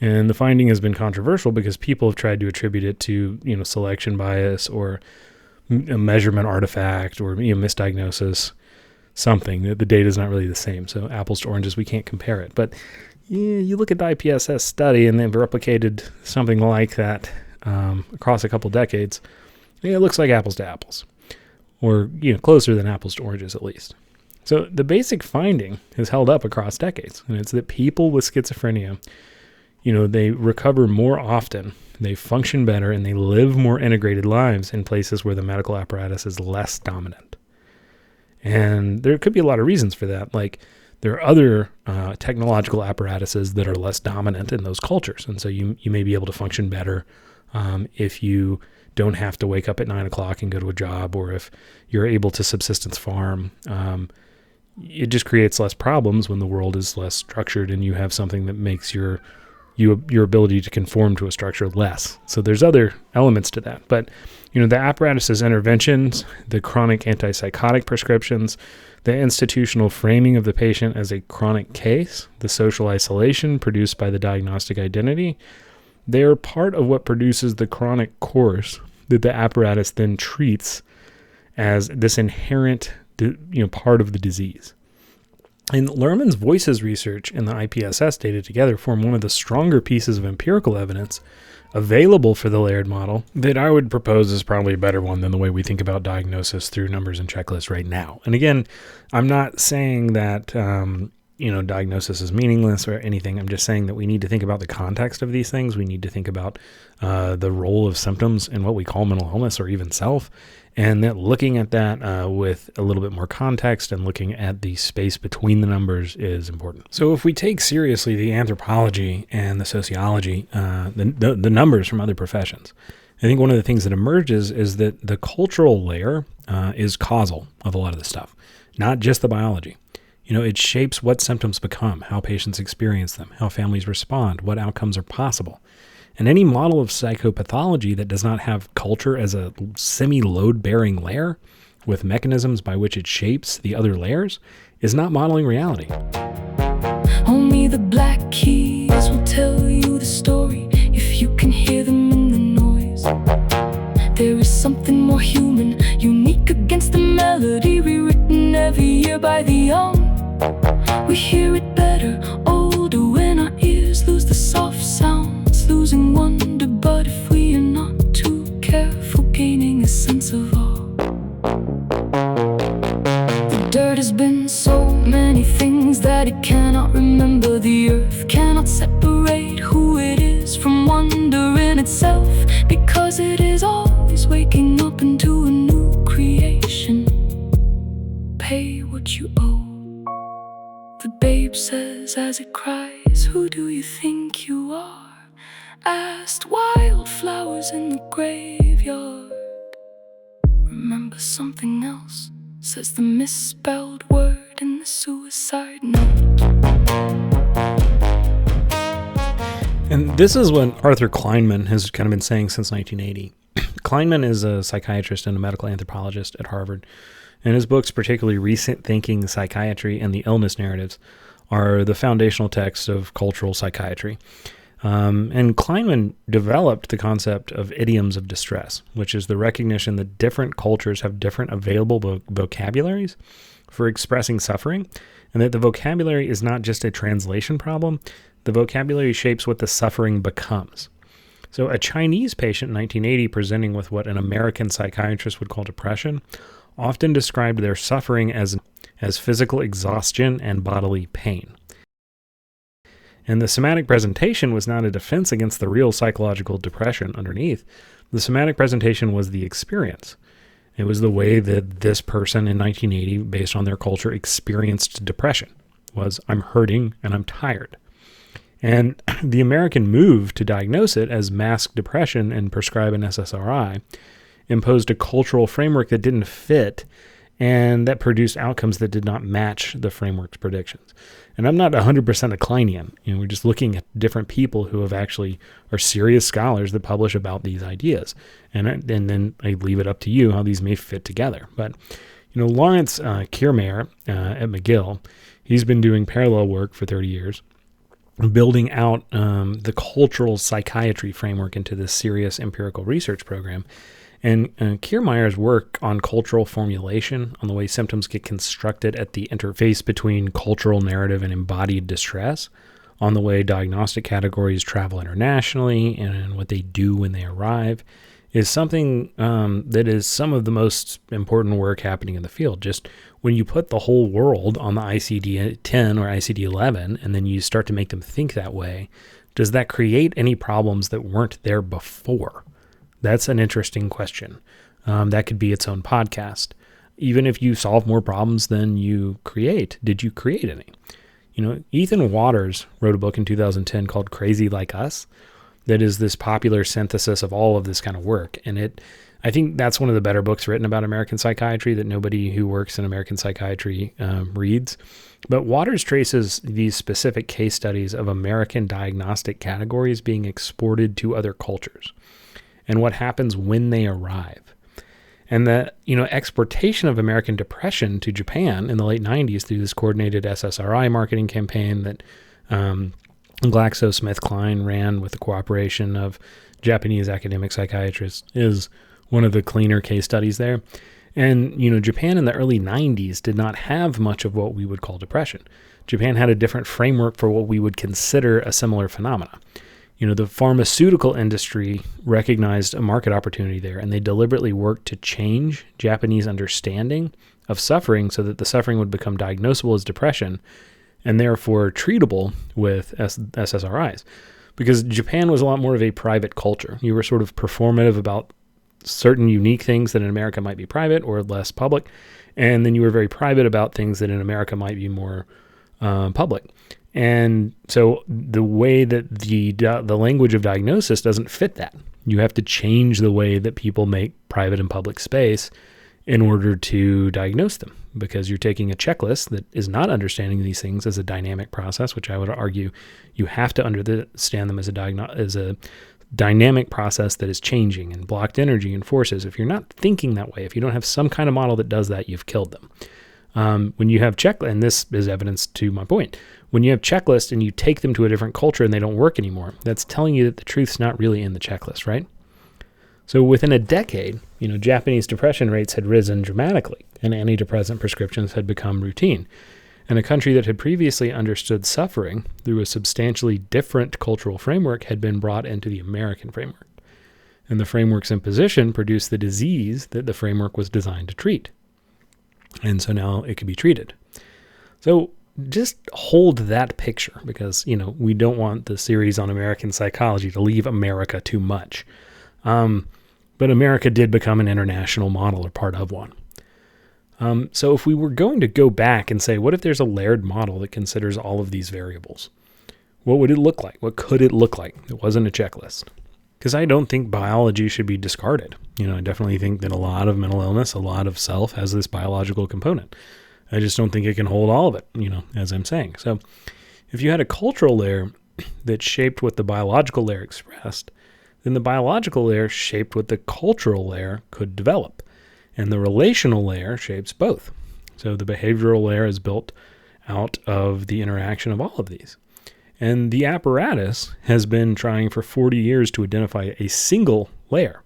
And the finding has been controversial because people have tried to attribute it to, selection bias or a measurement artifact or misdiagnosis, something. The data is not really the same. So apples to oranges, we can't compare it. But you look at the IPSS study and they've replicated something like that across a couple decades. It looks like apples to apples, or closer than apples to oranges at least. So the basic finding has held up across decades, and it's that people with schizophrenia, they recover more often, they function better, and they live more integrated lives in places where the medical apparatus is less dominant. And there could be a lot of reasons for that. Like there are other technological apparatuses that are less dominant in those cultures. And so you may be able to function better if you don't have to wake up at 9 o'clock and go to a job, or if you're able to subsistence farm. It just creates less problems when the world is less structured and you have something that makes your your ability to conform to a structure less. So there's other elements to that. But, the apparatus's interventions, the chronic antipsychotic prescriptions, the institutional framing of the patient as a chronic case, the social isolation produced by the diagnostic identity, they are part of what produces the chronic course that the apparatus then treats as this inherent, part of the disease. And Lerman's Voices research and the IPSS data together form one of the stronger pieces of empirical evidence available for the layered model that I would propose is probably a better one than the way we think about diagnosis through numbers and checklists right now. And again, I'm not saying that, diagnosis is meaningless or anything. I'm just saying that we need to think about the context of these things. We need to think about the role of symptoms in what we call mental illness or even self. And that looking at that with a little bit more context and looking at the space between the numbers is important. So if we take seriously the anthropology and the sociology, the numbers from other professions, I think one of the things that emerges is that the cultural layer is causal of a lot of this stuff, not just the biology. It shapes what symptoms become, how patients experience them, how families respond, what outcomes are possible. And any model of psychopathology that does not have culture as a semi-load-bearing layer with mechanisms by which it shapes the other layers is not modeling reality. Only the black keys will tell you the story if you can hear them in the noise. There is something more human, unique against the melody, rewritten every year by the young. We hear it better, older, when our ears lose the soft sounds, losing wonder. But if we are not too careful, gaining a sense of awe. The dirt has been so many things that it cannot remember. The earth cannot separate who it is from wonder in itself, because it is always waking up into a new creation. Pay what you owe. The babe says as it cries, "Who do you think you are?" Asked wildflowers in the graveyard. Remember something else, says the misspelled word in the suicide note. And this is what Arthur Kleinman has kind of been saying since 1980. Kleinman is a psychiatrist and a medical anthropologist at Harvard. And his books, particularly Recent Thinking, Psychiatry, and the Illness Narratives, are the foundational texts of cultural psychiatry. And Kleinman developed the concept of idioms of distress, which is the recognition that different cultures have different available vocabularies for expressing suffering, and that the vocabulary is not just a translation problem. The vocabulary shapes what the suffering becomes. So a Chinese patient in 1980 presenting with what an American psychiatrist would call depression often described their suffering as physical exhaustion and bodily pain. And the somatic presentation was not a defense against the real psychological depression underneath. The somatic presentation was the experience. It was the way that this person in 1980, based on their culture, experienced depression, was I'm hurting and I'm tired. And the American move to diagnose it as masked depression and prescribe an SSRI imposed a cultural framework that didn't fit and that produced outcomes that did not match the framework's predictions. And I'm not 100% a Kleinian. We're just looking at different people who have actually are serious scholars that publish about these ideas. And then I leave it up to you how these may fit together. But, Lawrence Kiermaier at McGill, he's been doing parallel work for 30 years, building out the cultural psychiatry framework into this serious empirical research program. And Kiermaier's work on cultural formulation, on the way symptoms get constructed at the interface between cultural narrative and embodied distress, on the way diagnostic categories travel internationally and what they do when they arrive, is something that is some of the most important work happening in the field. Just when you put the whole world on the ICD-10 or ICD-11 and then you start to make them think that way, does that create any problems that weren't there before? That's an interesting question. That could be its own podcast. Even if you solve more problems than you create, did you create any? Ethan Waters wrote a book in 2010 called Crazy Like Us. that is this popular synthesis of all of this kind of work. And I think that's one of the better books written about American psychiatry that nobody who works in American psychiatry reads. But Waters traces these specific case studies of American diagnostic categories being exported to other cultures and what happens when they arrive. And the exportation of American depression to Japan in the late 90s through this coordinated SSRI marketing campaign that GlaxoSmithKline ran with the cooperation of Japanese academic psychiatrists is one of the cleaner case studies there. And, Japan in the early 90s did not have much of what we would call depression. Japan had a different framework for what we would consider a similar phenomena. The pharmaceutical industry recognized a market opportunity there, and they deliberately worked to change Japanese understanding of suffering so that the suffering would become diagnosable as depression and therefore treatable with SSRIs. Because Japan was a lot more of a private culture. You were sort of performative about certain unique things that in America might be private or less public, and then you were very private about things that in America might be more public. And so the way that the language of diagnosis doesn't fit that. You have to change the way that people make private and public space in order to diagnose them, because you're taking a checklist that is not understanding these things as a dynamic process, which I would argue you have to understand them as a dynamic process that is changing and blocked energy and forces. If you're not thinking that way, if you don't have some kind of model that does that, you've killed them. When you have checklists, and this is evidence to my point, when you have checklists and you take them to a different culture and they don't work anymore, that's telling you that the truth's not really in the checklist, right? So within a decade, Japanese depression rates had risen dramatically and antidepressant prescriptions had become routine. And a country that had previously understood suffering through a substantially different cultural framework had been brought into the American framework. And the framework's imposition produced the disease that the framework was designed to treat. And so now it could be treated. So just hold that picture because, we don't want the series on American psychology to leave America too much. But America did become an international model or part of one. So if we were going to go back and say, what if there's a layered model that considers all of these variables? What would it look like? What could it look like? It wasn't a checklist. Because I don't think biology should be discarded. I definitely think that a lot of mental illness, a lot of self has this biological component. I just don't think it can hold all of it, as I'm saying. So if you had a cultural layer that shaped what the biological layer expressed, then the biological layer shaped what the cultural layer could develop. And the relational layer shapes both. So the behavioral layer is built out of the interaction of all of these. And the apparatus has been trying for 40 years to identify a single layer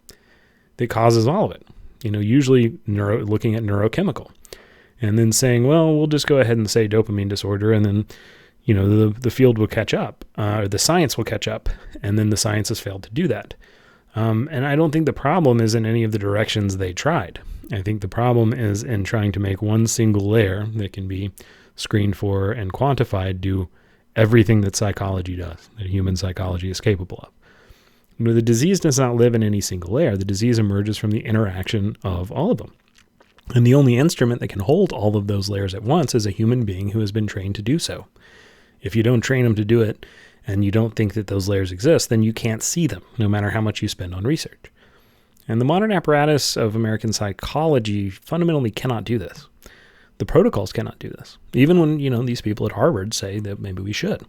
that causes all of it. Usually looking at neurochemical. And then saying, well, we'll just go ahead and say dopamine disorder, and then, the field will catch up, or the science will catch up, and then the science has failed to do that. And I don't think the problem is in any of the directions they tried. I think the problem is in trying to make one single layer that can be screened for and quantified do everything that psychology does, that human psychology is capable of. The disease does not live in any single layer. The disease emerges from the interaction of all of them. And the only instrument that can hold all of those layers at once is a human being who has been trained to do so. If you don't train them to do it, and you don't think that those layers exist, then you can't see them, no matter how much you spend on research. And the modern apparatus of American psychology fundamentally cannot do this. The protocols cannot do this. Even when, these people at Harvard say that maybe we should.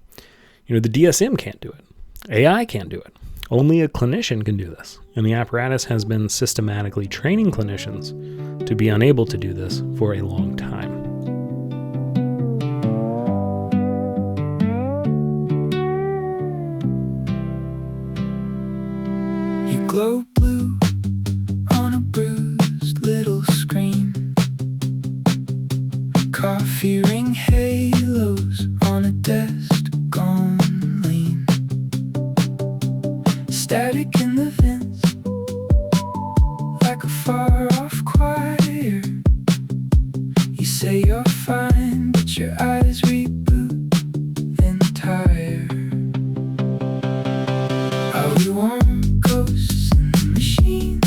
The DSM can't do it. AI can't do it. Only a clinician can do this. And the apparatus has been systematically training clinicians to be unable to do this for a long time. You glow blue on a bruised little screen. Coffee ring halos on a desk gone lean. Static in the vents like a far-off choir. You say you're fine, but your eyes reboot then tire. Are we warm ghosts in the machine?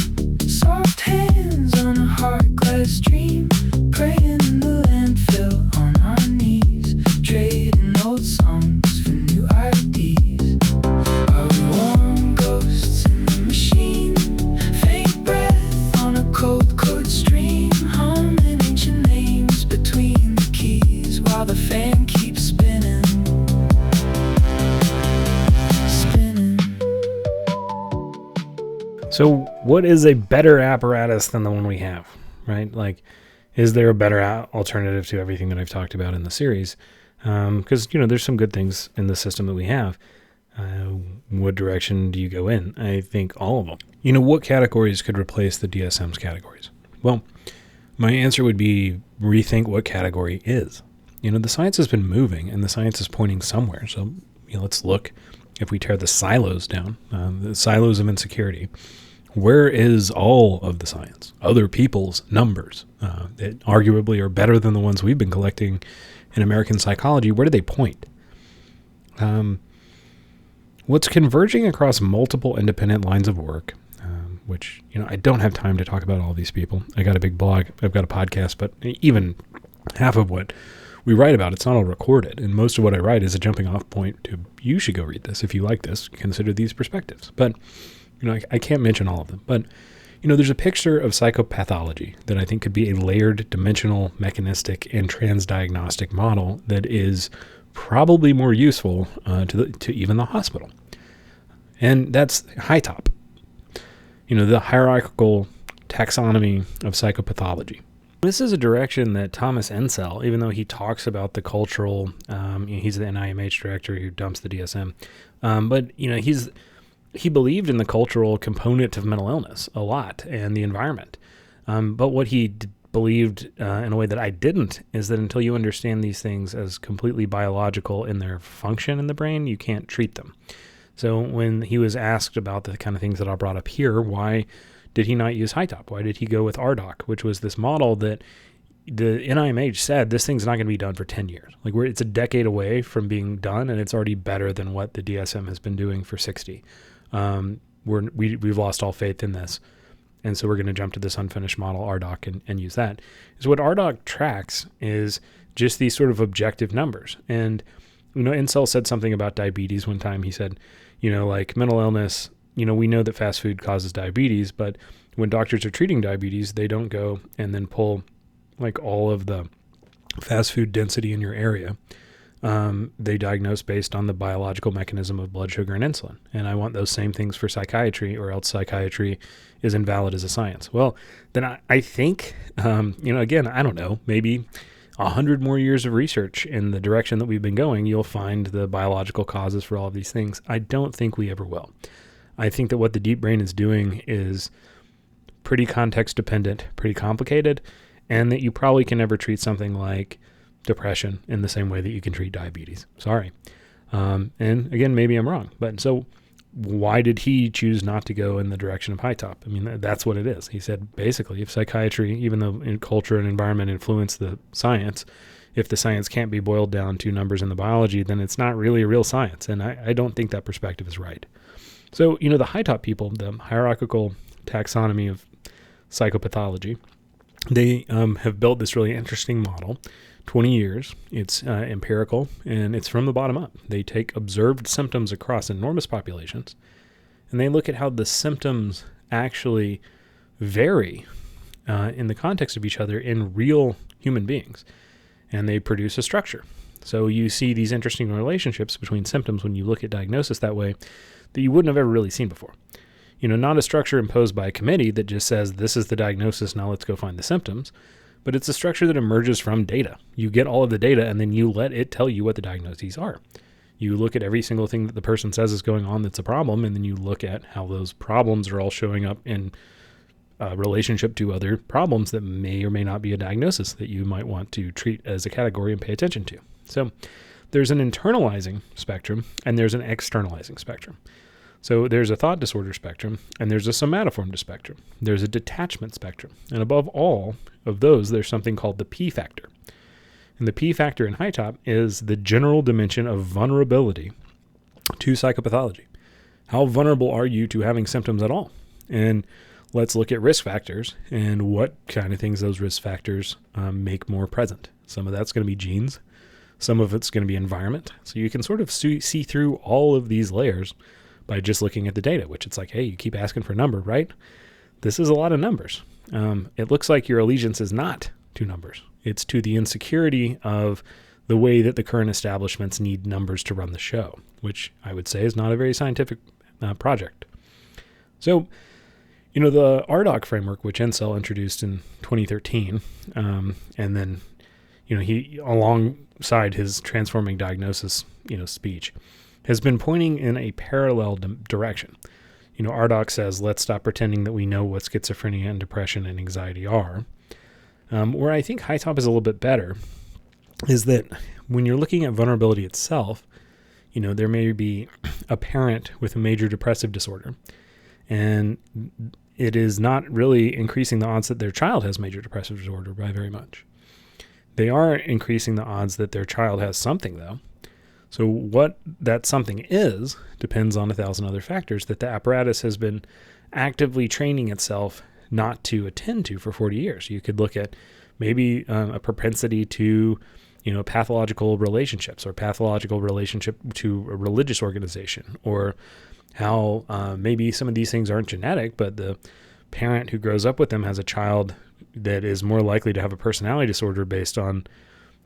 Soft hands on a hard glass dream. Praying in the landfill on our knees. Trading old songs for new ideas. Are we warm ghosts? So what is a better apparatus than the one we have, right? Like, is there a better alternative to everything that I've talked about in the series? Because, there's some good things in the system that we have. What direction do you go in? I think all of them. What categories could replace the DSM's categories? Well, my answer would be rethink what category is. The science has been moving and the science is pointing somewhere. So, let's look, if we tear the silos down, the silos of insecurity, where is all of the science? Other people's numbers that arguably are better than the ones we've been collecting in American psychology. Where do they point? What's converging across multiple independent lines of work, which, I don't have time to talk about all these people. I got a big blog, I've got a podcast, but even half of what we write about, it's not all recorded. And most of what I write is a jumping off point to, you should go read this. If you like this, consider these perspectives. But, I can't mention all of them. But, there's a picture of psychopathology that I think could be a layered, dimensional, mechanistic, and transdiagnostic model that is probably more useful to even the hospital. And that's high top. The hierarchical taxonomy of psychopathology. This is a direction that Thomas Ensel, even though he talks about the cultural, he's the NIMH director who dumps the DSM, but he believed in the cultural component of mental illness a lot and the environment. But what he believed in a way that I didn't is that until you understand these things as completely biological in their function in the brain, you can't treat them. So when he was asked about the kind of things that I brought up here, why did he not use HITOP? Why did he go with RDoC, which was this model that the NIMH said this thing's not going to be done for 10 years. Like it's a decade away from being done, and it's already better than what the DSM has been doing for 60. We've lost all faith in this. And so we're going to jump to this unfinished model, RDoC, and use that. So what RDoC tracks is just these sort of objective numbers. And, Ensel said something about diabetes one time. He said, like mental illness, we know that fast food causes diabetes, but when doctors are treating diabetes, they don't go and then pull like all of the fast food density in your area. They diagnose based on the biological mechanism of blood sugar and insulin. And I want those same things for psychiatry, or else psychiatry is invalid as a science. Well, then I think, again, I don't know, maybe 100 more years of research in the direction that we've been going, you'll find the biological causes for all of these things. I don't think we ever will. I think that what the deep brain is doing is pretty context dependent, pretty complicated, and that you probably can never treat something like depression in the same way that you can treat diabetes. Sorry. And again, maybe I'm wrong, but so why did he choose not to go in the direction of HITOP? I mean, that's what it is. He said, basically, if psychiatry, even though in culture and environment influence the science, if the science can't be boiled down to numbers in the biology, then it's not really a real science. And I don't think that perspective is right. So, the HITOP people, the hierarchical taxonomy of psychopathology, they have built this really interesting model. 20 years. It's empirical, and it's from the bottom up. They take observed symptoms across enormous populations, and they look at how the symptoms actually vary in the context of each other in real human beings, and they produce a structure. So you see these interesting relationships between symptoms when you look at diagnosis that way that you wouldn't have ever really seen before. Not a structure imposed by a committee that just says, this is the diagnosis, now let's go find the symptoms. But it's a structure that emerges from data. You get all of the data, and then you let it tell you what the diagnoses are. You look at every single thing that the person says is going on that's a problem, and then you look at how those problems are all showing up in relationship to other problems that may or may not be a diagnosis that you might want to treat as a category and pay attention to. So there's an internalizing spectrum, and there's an externalizing spectrum. So there's a thought disorder spectrum, and there's a somatoform spectrum. There's a detachment spectrum. And above all of those, there's something called the P factor. And the P factor in HITOP is the general dimension of vulnerability to psychopathology. How vulnerable are you to having symptoms at all? And let's look at risk factors and what kind of things those risk factors make more present. Some of that's going to be genes. Some of it's going to be environment. So you can sort of see through all of these layers by just looking at the data, which it's like, hey, you keep asking for a number, right? This is a lot of numbers. It looks like your allegiance is not to numbers. It's to the insecurity of the way that the current establishments need numbers to run the show, which I would say is not a very scientific project. So The RDoC framework, which Ensel introduced in 2013, and then, he, alongside his transforming diagnosis, speech, has been pointing in a parallel direction. RDoC says, let's stop pretending that we know what schizophrenia and depression and anxiety are. Where I think High Top is a little bit better is that when you're looking at vulnerability itself, there may be a parent with a major depressive disorder, and it is not really increasing the odds that their child has major depressive disorder by very much. They are increasing the odds that their child has something, though. So what that something is depends on 1,000 other factors that the apparatus has been actively training itself not to attend to for 40 years. You could look at maybe a propensity to, pathological relationships, or pathological relationship to a religious organization, or how maybe some of these things aren't genetic, but the parent who grows up with them has a child that is more likely to have a personality disorder based on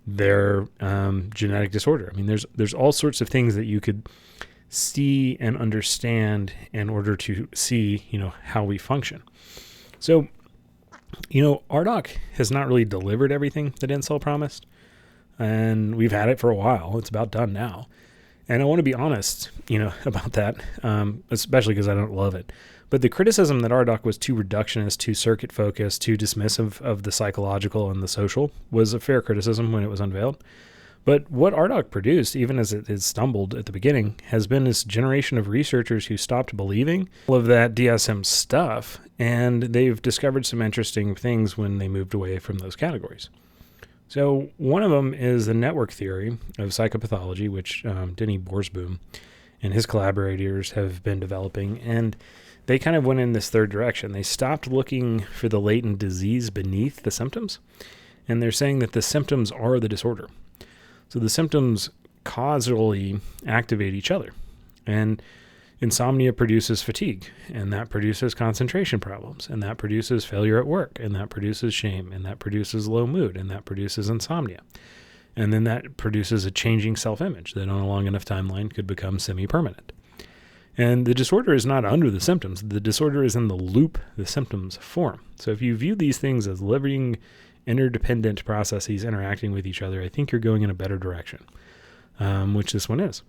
their genetic disorder. I mean, there's all sorts of things that you could see and understand in order to see, how we function. So, RDoC has not really delivered everything that Ensel promised, and we've had it for a while. It's about done now. And I want to be honest, about that, especially because I don't love it. But the criticism that RDoC was too reductionist, too circuit-focused, too dismissive of the psychological and the social was a fair criticism when it was unveiled. But what RDoC produced, even as it has stumbled at the beginning, has been this generation of researchers who stopped believing all of that DSM stuff, and they've discovered some interesting things when they moved away from those categories. So one of them is the network theory of psychopathology, which Denny Borsboom and his collaborators have been developing, and they kind of went in this third direction. They stopped looking for the latent disease beneath the symptoms, and they're saying that the symptoms are the disorder. So the symptoms causally activate each other, and insomnia produces fatigue, and that produces concentration problems, and that produces failure at work, and that produces shame, and that produces low mood, and that produces insomnia. And then that produces a changing self-image that on a long enough timeline could become semi-permanent. And the disorder is not under the symptoms. The disorder is in the loop the symptoms form. So if you view these things as living, interdependent processes interacting with each other, I think you're going in a better direction, which this one is.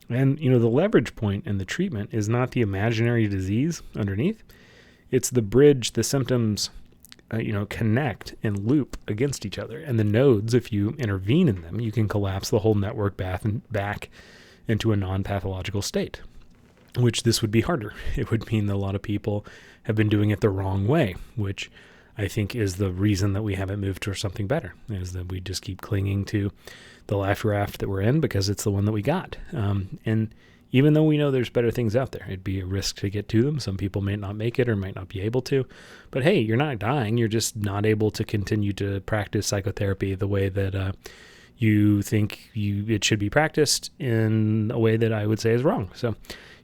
And, the leverage point in the treatment is not the imaginary disease underneath. It's the bridge the symptoms, connect and loop against each other. And the nodes, if you intervene in them, you can collapse the whole network back into a non-pathological state, which this would be harder. It would mean that a lot of people have been doing it the wrong way, which I think is the reason that we haven't moved towards something better, is that we just keep clinging to the life raft that we're in because it's the one that we got. And even though we know there's better things out there, it'd be a risk to get to them. Some people may not make it or might not be able to. But hey, you're not dying. You're just not able to continue to practice psychotherapy the way that you think it should be practiced, in a way that I would say is wrong. So,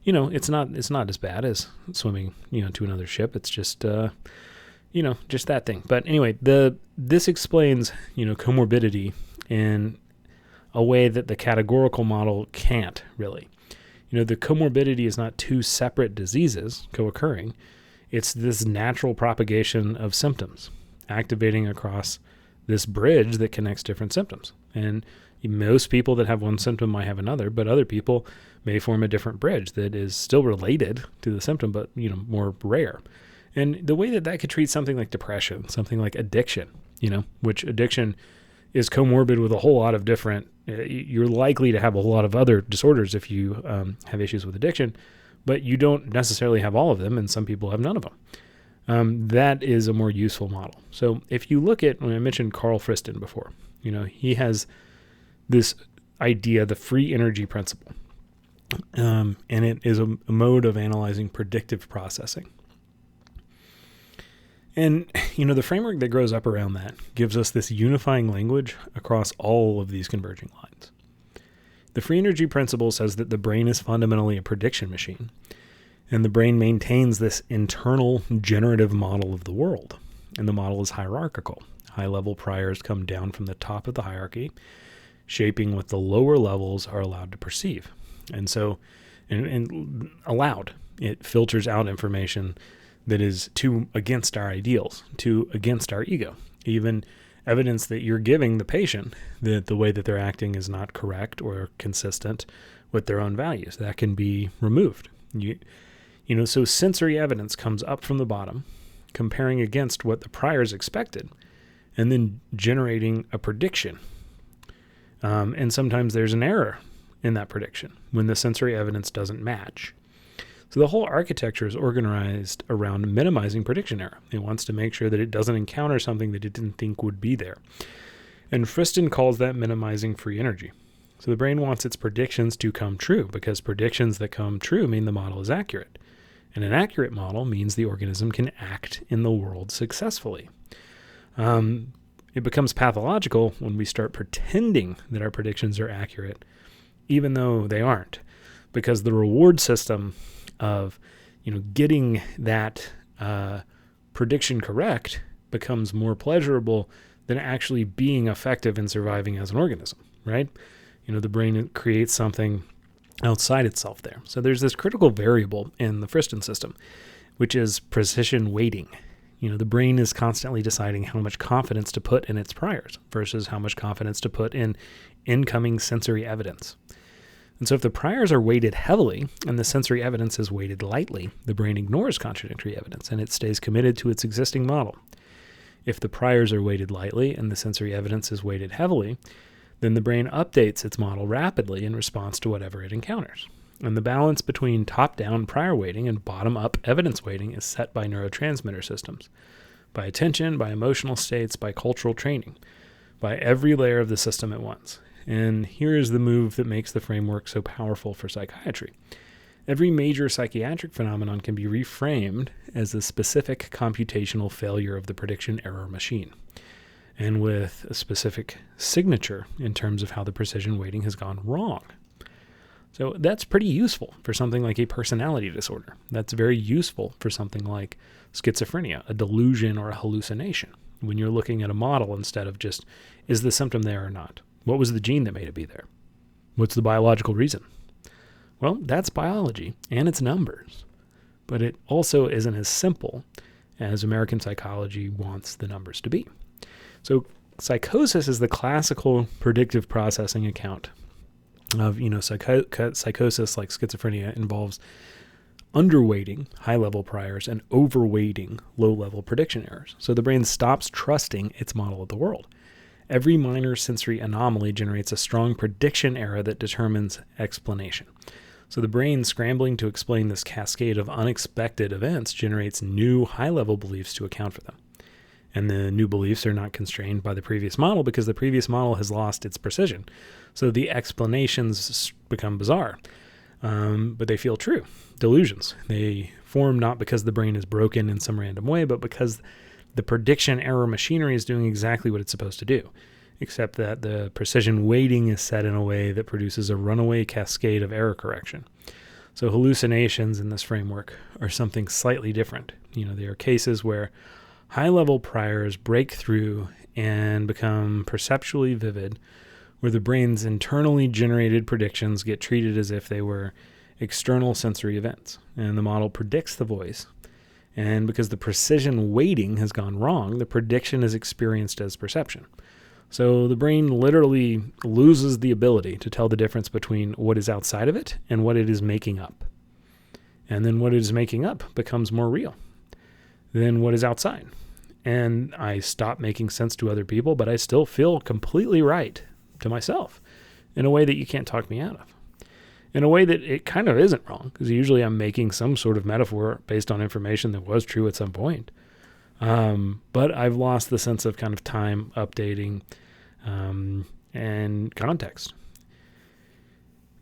it's not as bad as swimming, to another ship. It's just just that thing. But anyway, this explains, comorbidity in a way that the categorical model can't really. The comorbidity is not two separate diseases co-occurring. It's this natural propagation of symptoms activating across this bridge that connects different symptoms. And most people that have one symptom might have another, but other people may form a different bridge that is still related to the symptom, but, more rare. And the way that could treat something like depression, something like addiction, which addiction is comorbid with a whole lot of different, you're likely to have a lot of other disorders if you have issues with addiction, but you don't necessarily have all of them, and some people have none of them. That is a more useful model. So if you look at, when I mentioned Carl Friston before, he has this idea, the free energy principle, and it is a mode of analyzing predictive processing. And, the framework that grows up around that gives us this unifying language across all of these converging lines. The free energy principle says that the brain is fundamentally a prediction machine, and the brain maintains this internal generative model of the world. And the model is hierarchical. High-level priors come down from the top of the hierarchy, shaping what the lower levels are allowed to perceive. And so, and allowed, it filters out information that is too against our ideals, too against our ego. Even evidence that you're giving the patient that the way that they're acting is not correct or consistent with their own values. That can be removed. So sensory evidence comes up from the bottom, comparing against what the priors expected, and then generating a prediction. And sometimes there's an error in that prediction when the sensory evidence doesn't match. So the whole architecture is organized around minimizing prediction error. It wants to make sure that it doesn't encounter something that it didn't think would be there. And Friston calls that minimizing free energy. So the brain wants its predictions to come true, because predictions that come true mean the model is accurate. And an accurate model means the organism can act in the world successfully. It becomes pathological when we start pretending that our predictions are accurate, even though they aren't, because the reward system of getting that prediction correct becomes more pleasurable than actually being effective in surviving as an organism, right? The brain creates something outside itself there. So there's this critical variable in the Friston system, which is precision weighting. The brain is constantly deciding how much confidence to put in its priors versus how much confidence to put in incoming sensory evidence. And so if the priors are weighted heavily and the sensory evidence is weighted lightly, the brain ignores contradictory evidence and it stays committed to its existing model. If the priors are weighted lightly and the sensory evidence is weighted heavily, then the brain updates its model rapidly in response to whatever it encounters. And the balance between top-down prior weighting and bottom-up evidence weighting is set by neurotransmitter systems, by attention, by emotional states, by cultural training, by every layer of the system at once. And here is the move that makes the framework so powerful for psychiatry. Every major psychiatric phenomenon can be reframed as a specific computational failure of the prediction error machine, and with a specific signature in terms of how the precision weighting has gone wrong. So that's pretty useful for something like a personality disorder. That's very useful for something like schizophrenia, a delusion or a hallucination, when you're looking at a model instead of just, is the symptom there or not? What was the gene that made it be there? What's the biological reason? Well, that's biology, and it's numbers. But it also isn't as simple as American psychology wants the numbers to be. So psychosis is the classical predictive processing account of, psychosis like schizophrenia involves underweighting high-level priors and overweighting low-level prediction errors. So the brain stops trusting its model of the world. Every minor sensory anomaly generates a strong prediction error that determines explanation. So the brain scrambling to explain this cascade of unexpected events generates new high-level beliefs to account for them. And the new beliefs are not constrained by the previous model because the previous model has lost its precision. So the explanations become bizarre, but they feel true. Delusions. They form not because the brain is broken in some random way, but because the prediction error machinery is doing exactly what it's supposed to do, except that the precision weighting is set in a way that produces a runaway cascade of error correction. So hallucinations in this framework are something slightly different. They are cases where high-level priors break through and become perceptually vivid, where the brain's internally generated predictions get treated as if they were external sensory events, and the model predicts the voice. And because the precision weighting has gone wrong, the prediction is experienced as perception. So the brain literally loses the ability to tell the difference between what is outside of it and what it is making up. And then what it is making up becomes more real than what is outside. And I stop making sense to other people, but I still feel completely right to myself in a way that you can't talk me out of. In a way that it kind of isn't wrong, because usually I'm making some sort of metaphor based on information that was true at some point. But I've lost the sense of kind of time updating and context.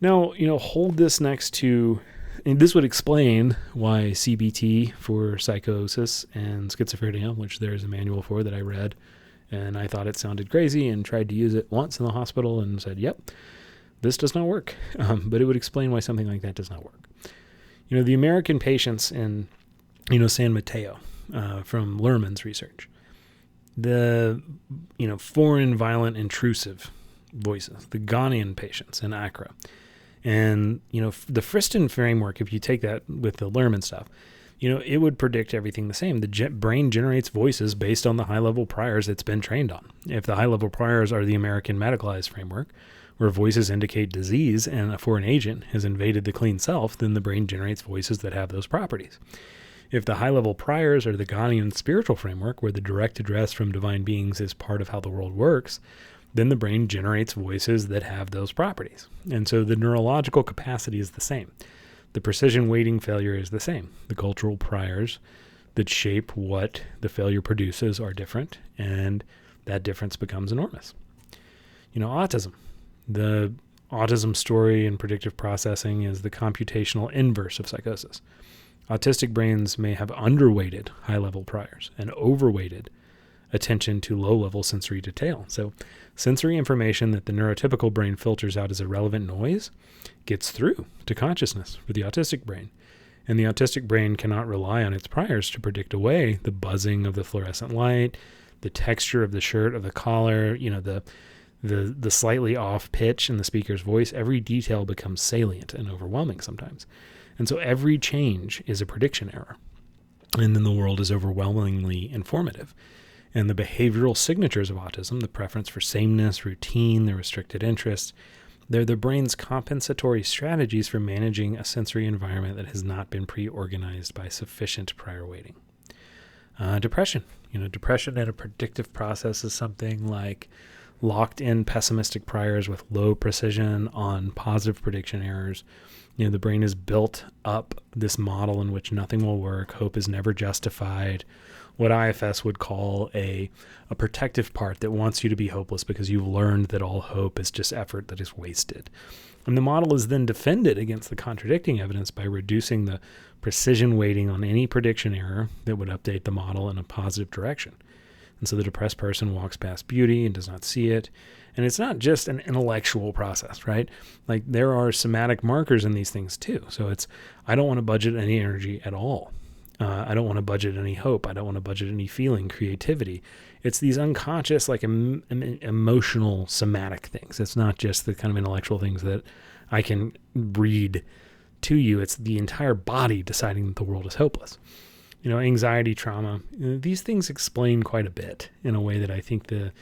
Now, hold this next to, and this would explain why CBT for psychosis and schizophrenia, which there's a manual for that I read, and I thought it sounded crazy and tried to use it once in the hospital and said, yep, this does not work. But it would explain why something like that does not work. The American patients in, San Mateo, from Lerman's research, the, foreign, violent, intrusive voices, the Ghanaian patients in Accra, and, the Friston framework, if you take that with the Lerman stuff, it would predict everything the same. The brain generates voices based on the high-level priors it's been trained on. If the high-level priors are the American medicalized framework, where voices indicate disease and a foreign agent has invaded the clean self, then the brain generates voices that have those properties. If the high-level priors are the Ghanaian spiritual framework, where the direct address from divine beings is part of how the world works, then the brain generates voices that have those properties. And so the neurological capacity is the same. The precision weighting failure is the same. The cultural priors that shape what the failure produces are different, and that difference becomes enormous. Autism. The autism story in predictive processing is the computational inverse of psychosis. Autistic brains may have underweighted high-level priors and overweighted attention to low-level sensory detail. So sensory information that the neurotypical brain filters out as irrelevant noise gets through to consciousness for the autistic brain. And the autistic brain cannot rely on its priors to predict away the buzzing of the fluorescent light, the texture of the shirt, of the collar, the slightly off pitch in the speaker's voice. Every detail becomes salient and overwhelming sometimes. And so every change is a prediction error. And then the world is overwhelmingly informative. And the behavioral signatures of autism, the preference for sameness, routine, the restricted interest, they're the brain's compensatory strategies for managing a sensory environment that has not been pre-organized by sufficient prior weighting. Depression. Depression in a predictive process is something like locked in pessimistic priors with low precision on positive prediction errors. The brain has built up this model in which nothing will work. Hope is never justified. What IFS would call a protective part that wants you to be hopeless because you've learned that all hope is just effort that is wasted. And the model is then defended against the contradicting evidence by reducing the precision weighting on any prediction error that would update the model in a positive direction. And so the depressed person walks past beauty and does not see it. And it's not just an intellectual process, right? Like there are somatic markers in these things too. So I don't want to budget any energy at all. I don't want to budget any hope. I don't want to budget any feeling, creativity. It's these unconscious, like emotional somatic things. It's not just the kind of intellectual things that I can read to you. It's the entire body deciding that the world is hopeless. Anxiety, trauma, these things explain quite a bit in a way that I think the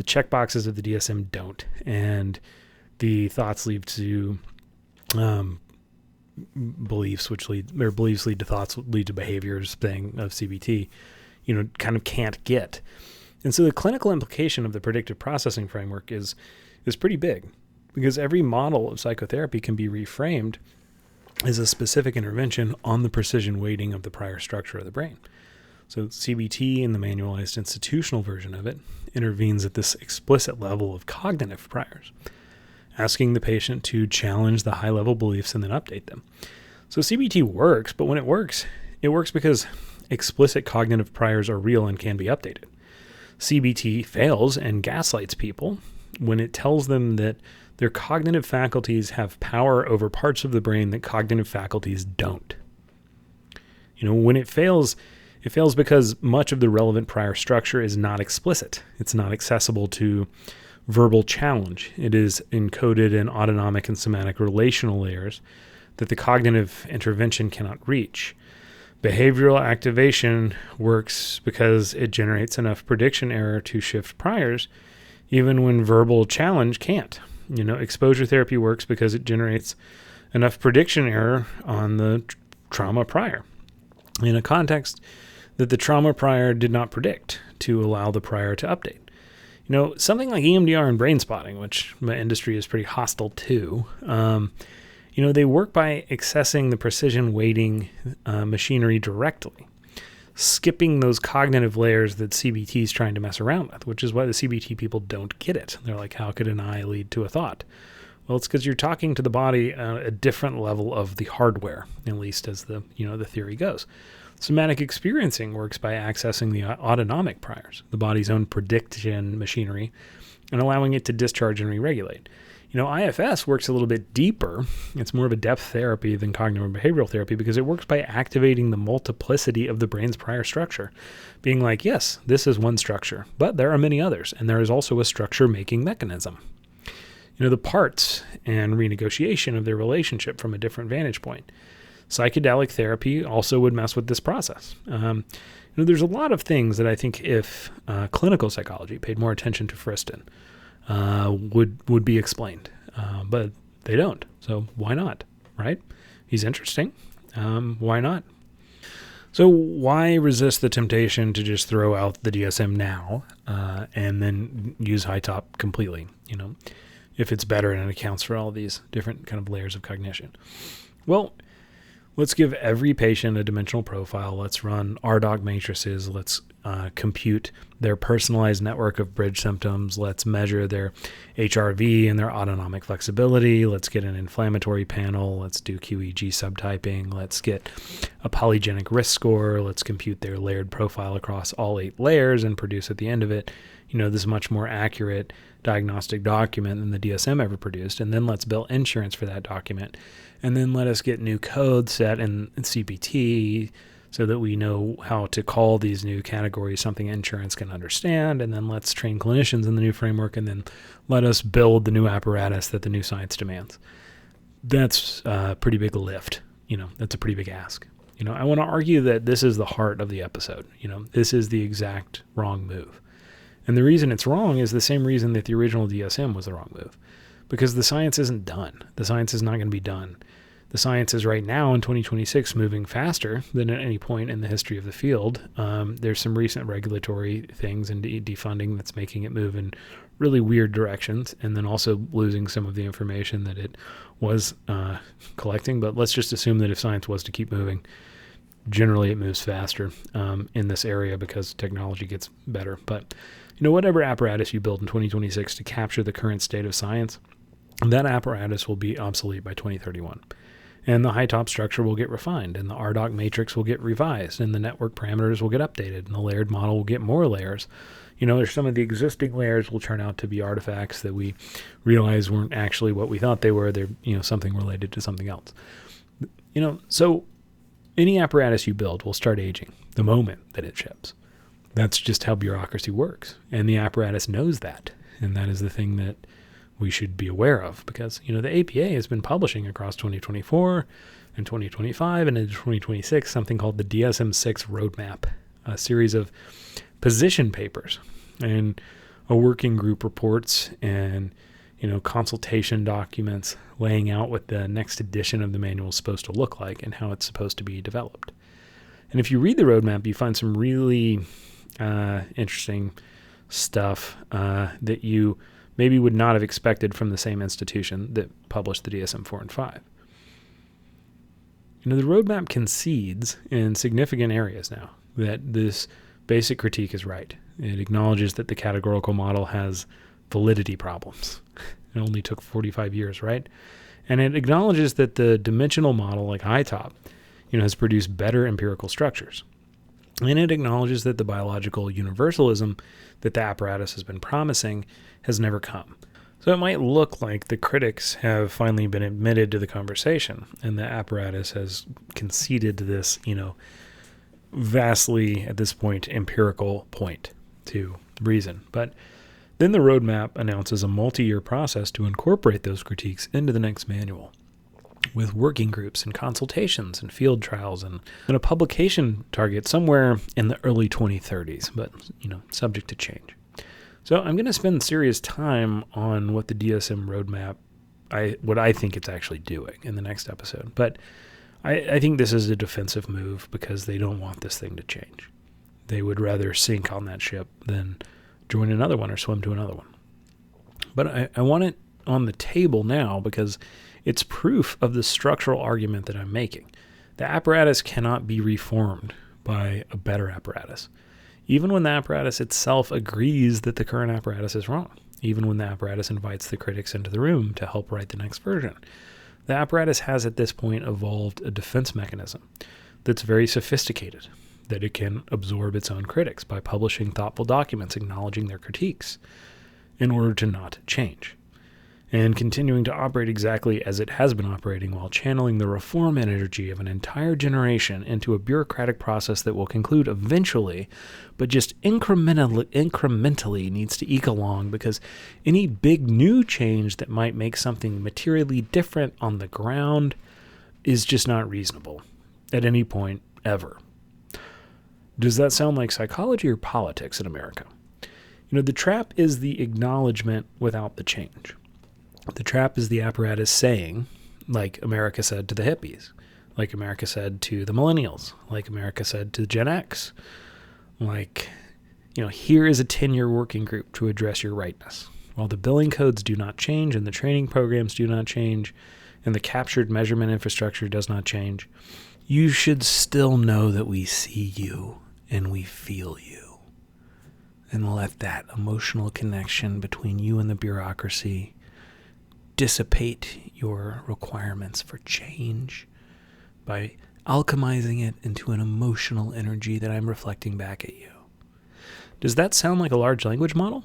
check boxes of the DSM don't. And the thoughts lead to beliefs lead to thoughts, lead to behaviors thing of CBT, kind of can't get. And so the clinical implication of the predictive processing framework is pretty big, because every model of psychotherapy can be reframed as a specific intervention on the precision weighting of the prior structure of the brain. So CBT, in the manualized institutional version of it, intervenes at this explicit level of cognitive priors, asking the patient to challenge the high-level beliefs and then update them. So CBT works, but when it works because explicit cognitive priors are real and can be updated. CBT fails and gaslights people when it tells them that their cognitive faculties have power over parts of the brain that cognitive faculties don't. When it fails because much of the relevant prior structure is not explicit. It's not accessible to verbal challenge. It is encoded in autonomic and somatic relational layers that the cognitive intervention cannot reach. Behavioral activation works because it generates enough prediction error to shift priors, even when verbal challenge can't. Exposure therapy works because it generates enough prediction error on the trauma prior in a context that the trauma prior did not predict to allow the prior to update. Something like EMDR and brain spotting, which my industry is pretty hostile to, they work by accessing the precision weighting machinery directly, skipping those cognitive layers that CBT is trying to mess around with, which is why the CBT people don't get it. They're like, how could an eye lead to a thought? Well, it's because you're talking to the body at a different level of the hardware, at least as the theory goes. Somatic experiencing works by accessing the autonomic priors, the body's own prediction machinery, and allowing it to discharge and re-regulate. IFS works a little bit deeper. It's more of a depth therapy than cognitive behavioral therapy because it works by activating the multiplicity of the brain's prior structure, being like, yes, this is one structure, but there are many others, and there is also a structure-making mechanism. The parts and renegotiation of their relationship from a different vantage point. Psychedelic therapy also would mess with this process. There's a lot of things that I think if clinical psychology paid more attention to Friston, would be explained. But they don't. So why not, right? He's interesting. Why not? So why resist the temptation to just throw out the DSM now and then use high top completely, if it's better and it accounts for all these different kind of layers of cognition? Well, let's give every patient a dimensional profile. Let's run RDoc matrices. Let's compute their personalized network of bridge symptoms. Let's measure their HRV and their autonomic flexibility. Let's get an inflammatory panel. Let's do QEEG subtyping. Let's get a polygenic risk score. Let's compute their layered profile across all 8 layers and produce at the end of it, this much more accurate diagnostic document than the DSM ever produced. And then let's bill insurance for that document. And then let us get new code set in CPT so that we know how to call these new categories something insurance can understand. And then let's train clinicians in the new framework, and then let us build the new apparatus that the new science demands. That's a pretty big lift. That's a pretty big ask. I want to argue that this is the heart of the episode. This is the exact wrong move. And the reason it's wrong is the same reason that the original DSM was the wrong move. Because the science isn't done. The science is not going to be done. The science is right now in 2026 moving faster than at any point in the history of the field. There's some recent regulatory things and defunding that's making it move in really weird directions, and then also losing some of the information that it was collecting. But let's just assume that if science was to keep moving, generally it moves faster in this area because technology gets better. But whatever apparatus you build in 2026 to capture the current state of science, that apparatus will be obsolete by 2031. And the high top structure will get refined, and the RDoc matrix will get revised, and the network parameters will get updated, and the layered model will get more layers. There's some of the existing layers will turn out to be artifacts that we realize weren't actually what we thought they were. They're, something related to something else. So any apparatus you build will start aging the moment that it ships. That's just how bureaucracy works. And the apparatus knows that. And that is the thing that we should be aware of, because, the APA has been publishing across 2024 and 2025 and into 2026 something called the DSM-6 Roadmap, a series of position papers and a working group reports and, consultation documents laying out what the next edition of the manual is supposed to look like and how it's supposed to be developed. And if you read the roadmap, you find some really interesting stuff that you maybe would not have expected from the same institution that published the DSM-4 and 5. The roadmap concedes in significant areas now that this basic critique is right. It acknowledges that the categorical model has validity problems. It only took 45 years, right? And it acknowledges that the dimensional model, like ITOP, has produced better empirical structures. And it acknowledges that the biological universalism that the apparatus has been promising has never come. So it might look like the critics have finally been admitted to the conversation, and the apparatus has conceded to this, vastly, at this point, empirical point to reason. But then the roadmap announces a multi-year process to incorporate those critiques into the next manual, with working groups and consultations and field trials and a publication target somewhere in the early 2030s, but, subject to change. So I'm going to spend serious time on what the DSM roadmap, what I think it's actually doing in the next episode. But I think this is a defensive move because they don't want this thing to change. They would rather sink on that ship than join another one or swim to another one. But I want it on the table now because it's proof of the structural argument that I'm making. The apparatus cannot be reformed by a better apparatus, even when the apparatus itself agrees that the current apparatus is wrong, even when the apparatus invites the critics into the room to help write the next version. The apparatus has at this point evolved a defense mechanism that's very sophisticated, that it can absorb its own critics by publishing thoughtful documents acknowledging their critiques in order to not change, and continuing to operate exactly as it has been operating while channeling the reform energy of an entire generation into a bureaucratic process that will conclude eventually, but just incrementally needs to eke along, because any big new change that might make something materially different on the ground is just not reasonable at any point ever. Does that sound like psychology or politics in America? The trap is the acknowledgement without the change. The trap is the apparatus saying, like America said to the hippies, like America said to the millennials, like America said to Gen X, like, here is a 10-year working group to address your rightness. While the billing codes do not change and the training programs do not change and the captured measurement infrastructure does not change, you should still know that we see you and we feel you. And let that emotional connection between you and the bureaucracy dissipate your requirements for change by alchemizing it into an emotional energy that I'm reflecting back at you. Does that sound like a large language model?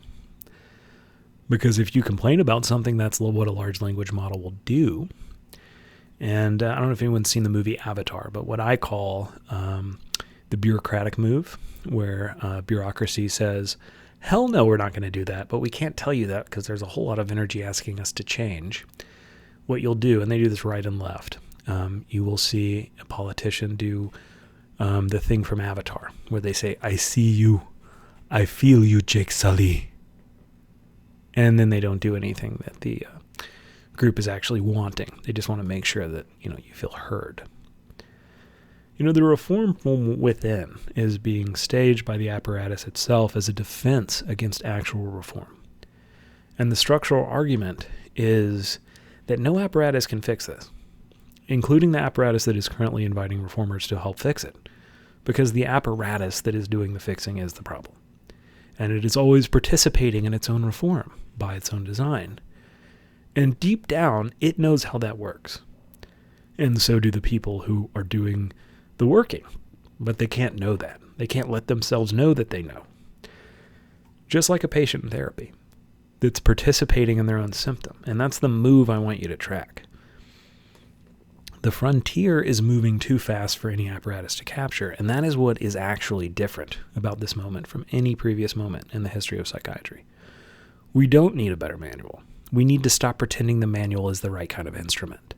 Because if you complain about something, that's what a large language model will do. And I don't know if anyone's seen the movie Avatar, but what I call the bureaucratic move, where bureaucracy says, hell no, we're not going to do that, but we can't tell you that because there's a whole lot of energy asking us to change. What you'll do, and they do this right and left, you will see a politician do the thing from Avatar, where they say, I see you, I feel you, Jake Sully. And then they don't do anything that the group is actually wanting. They just want to make sure that, you feel heard. The reform from within is being staged by the apparatus itself as a defense against actual reform. And the structural argument is that no apparatus can fix this, including the apparatus that is currently inviting reformers to help fix it, because the apparatus that is doing the fixing is the problem. And it is always participating in its own reform by its own design. And deep down, it knows how that works. And so do the people who are doing the working. But they can't know that. They can't let themselves know that they know. Just like a patient in therapy that's participating in their own symptom. And that's the move I want you to track. The frontier is moving too fast for any apparatus to capture, and that is what is actually different about this moment from any previous moment in the history of psychiatry. We don't need a better manual. We need to stop pretending the manual is the right kind of instrument.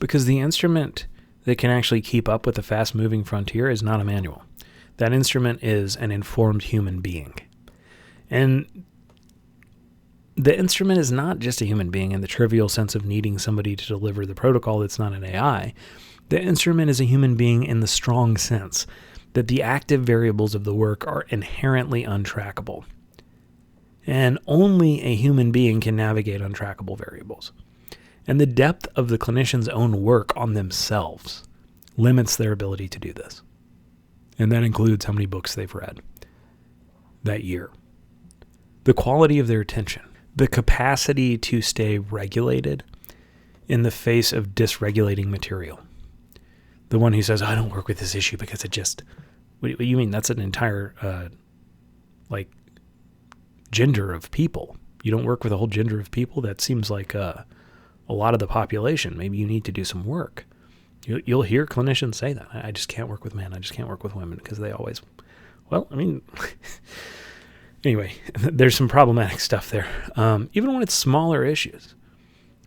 Because the instrument that can actually keep up with the fast-moving frontier is not a manual. That instrument is an informed human being. And the instrument is not just a human being in the trivial sense of needing somebody to deliver the protocol that's not an AI. The instrument is a human being in the strong sense that the active variables of the work are inherently untrackable. And only a human being can navigate untrackable variables. And the depth of the clinician's own work on themselves limits their ability to do this. And that includes how many books they've read that year. The quality of their attention. The capacity to stay regulated in the face of dysregulating material. The one who says, I don't work with this issue because it just... What do you mean? That's an entire, gender of people. You don't work with a whole gender of people? That seems like a lot of the population. Maybe you need to do some work. You'll hear clinicians say that. I just can't work with men. I just can't work with women because they always... Well, I mean... Anyway, there's some problematic stuff there. Even when it's smaller issues,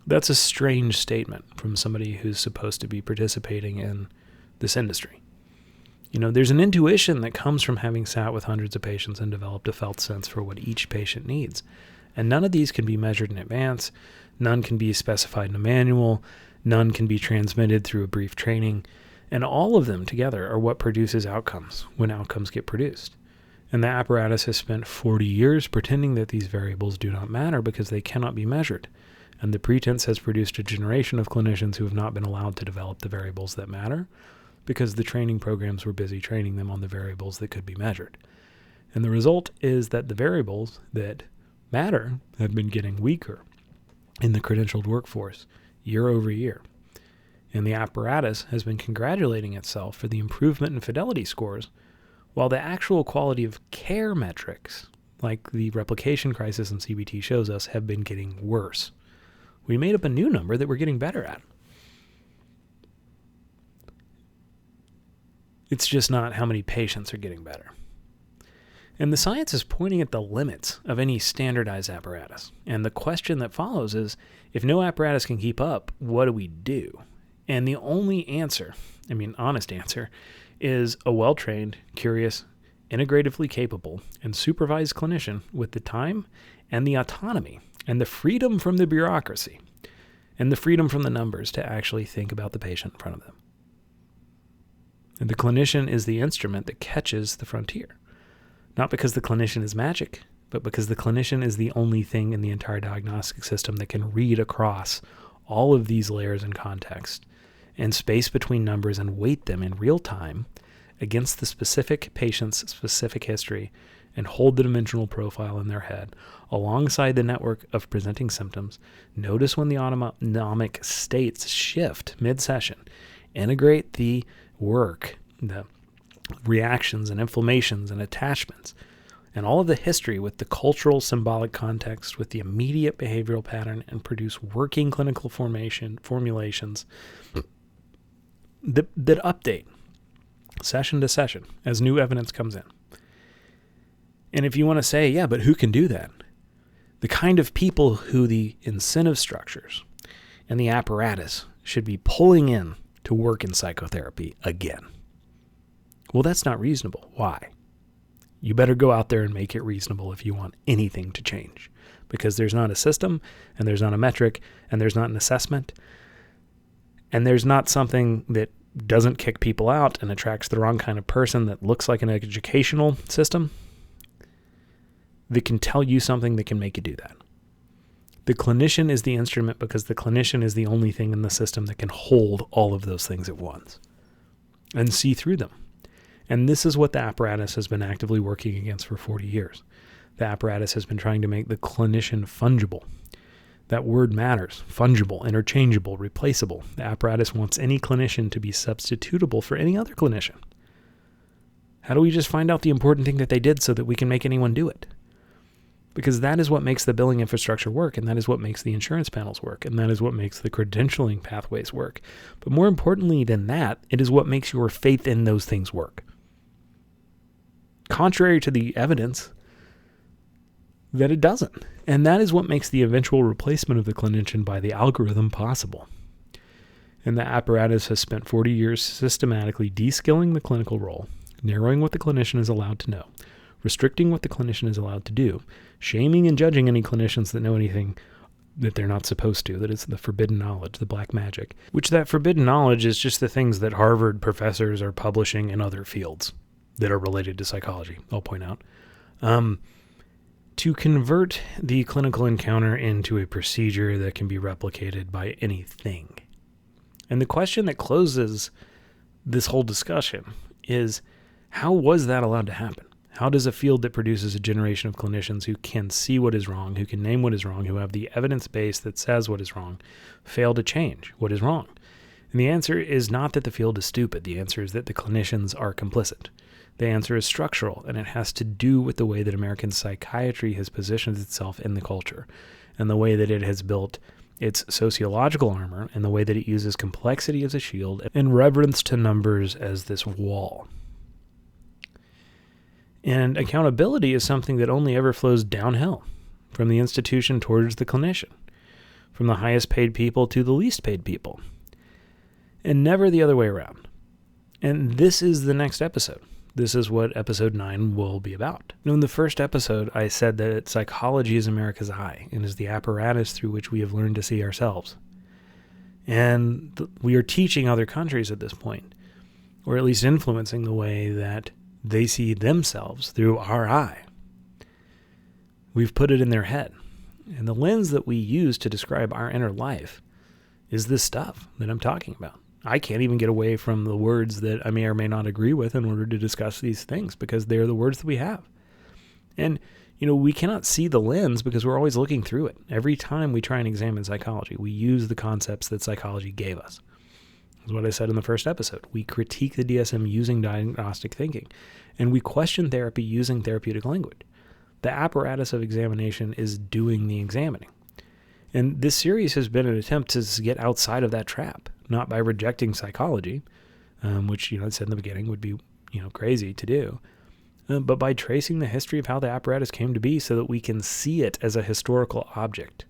that's a strange statement from somebody who's supposed to be participating in this industry. There's an intuition that comes from having sat with hundreds of patients and developed a felt sense for what each patient needs. And none of these can be measured in advance. None can be specified in a manual. None can be transmitted through a brief training. And all of them together are what produces outcomes when outcomes get produced. And the apparatus has spent 40 years pretending that these variables do not matter because they cannot be measured. And the pretense has produced a generation of clinicians who have not been allowed to develop the variables that matter because the training programs were busy training them on the variables that could be measured. And the result is that the variables that matter have been getting weaker in the credentialed workforce year over year. And the apparatus has been congratulating itself for the improvement in fidelity scores, while the actual quality of care metrics, like the replication crisis in CBT shows us, have been getting worse. We made up a new number that we're getting better at. It's just not how many patients are getting better. And the science is pointing at the limits of any standardized apparatus. And the question that follows is, if no apparatus can keep up, what do we do? And the only answer, honest answer, is a well-trained, curious, integratively capable, and supervised clinician with the time and the autonomy and the freedom from the bureaucracy and the freedom from the numbers to actually think about the patient in front of them. And the clinician is the instrument that catches the frontier. Not because the clinician is magic, but because the clinician is the only thing in the entire diagnostic system that can read across all of these layers and context and space between numbers and weight them in real time against the specific patient's specific history and hold the dimensional profile in their head alongside the network of presenting symptoms. Notice when the autonomic states shift mid-session. Integrate the work, the reactions and inflammations and attachments, and all of the history with the cultural symbolic context, with the immediate behavioral pattern, and produce working clinical formulations that update session to session as new evidence comes in. And if you want to say, yeah, but who can do that? The kind of people who the incentive structures and the apparatus should be pulling in to work in psychotherapy again. Well, that's not reasonable. Why? You better go out there and make it reasonable if you want anything to change, because there's not a system, and there's not a metric, and there's not an assessment, and there's not something that doesn't kick people out and attracts the wrong kind of person that looks like an educational system that can tell you something that can make you do that. The clinician is the instrument because the clinician is the only thing in the system that can hold all of those things at once and see through them. And this is what the apparatus has been actively working against for 40 years. The apparatus has been trying to make the clinician fungible. That word matters. Fungible, interchangeable, replaceable. The apparatus wants any clinician to be substitutable for any other clinician. How do we just find out the important thing that they did so that we can make anyone do it? Because that is what makes the billing infrastructure work, and that is what makes the insurance panels work, and that is what makes the credentialing pathways work. But more importantly than that, it is what makes your faith in those things work. Contrary to the evidence that it doesn't. And that is what makes the eventual replacement of the clinician by the algorithm possible. And the apparatus has spent 40 years systematically de-skilling the clinical role, narrowing what the clinician is allowed to know, restricting what the clinician is allowed to do, shaming and judging any clinicians that know anything that they're not supposed to, that is the forbidden knowledge, the black magic, which that forbidden knowledge is just the things that Harvard professors are publishing in other fields that are related to psychology, I'll point out. To convert the clinical encounter into a procedure that can be replicated by anything. And the question that closes this whole discussion is, how was that allowed to happen? How does a field that produces a generation of clinicians who can see what is wrong, who can name what is wrong, who have the evidence base that says what is wrong, fail to change what is wrong? And the answer is not that the field is stupid. The answer is that the clinicians are complicit. The answer is structural, and it has to do with the way that American psychiatry has positioned itself in the culture, and the way that it has built its sociological armor, and the way that it uses complexity as a shield, and reverence to numbers as this wall. And accountability is something that only ever flows downhill, from the institution towards the clinician, from the highest paid people to the least paid people, and never the other way around. And this is the next episode. This is what episode 9 will be about. In the first episode, I said that psychology is America's eye and is the apparatus through which we have learned to see ourselves. And we are teaching other countries at this point, or at least influencing the way that they see themselves through our eye. We've put it in their head. And the lens that we use to describe our inner life is this stuff that I'm talking about. I can't even get away from the words that I may or may not agree with in order to discuss these things because they're the words that we have. And, we cannot see the lens because we're always looking through it. Every time we try and examine psychology, we use the concepts that psychology gave us. That's what I said in the first episode. We critique the DSM using diagnostic thinking, and we question therapy using therapeutic language. The apparatus of examination is doing the examining. And this series has been an attempt to get outside of that trap. Not by rejecting psychology, which, I said in the beginning would be, crazy to do, but by tracing the history of how the apparatus came to be so that we can see it as a historical object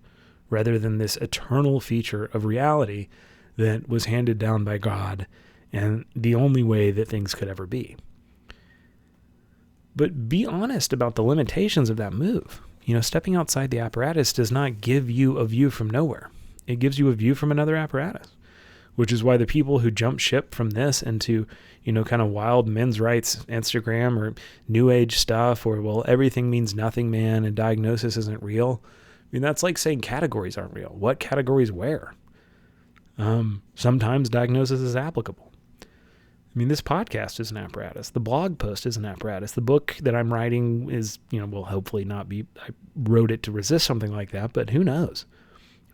rather than this eternal feature of reality that was handed down by God and the only way that things could ever be. But be honest about the limitations of that move. Stepping outside the apparatus does not give you a view from nowhere. It gives you a view from another apparatus, which is why the people who jump ship from this into, kind of wild men's rights Instagram or new age stuff, or, well, everything means nothing, man, and diagnosis isn't real. That's like saying categories aren't real. What categories where? Sometimes diagnosis is applicable. This podcast is an apparatus. The blog post is an apparatus. The book that I'm writing is, will hopefully not be, I wrote it to resist something like that, but who knows?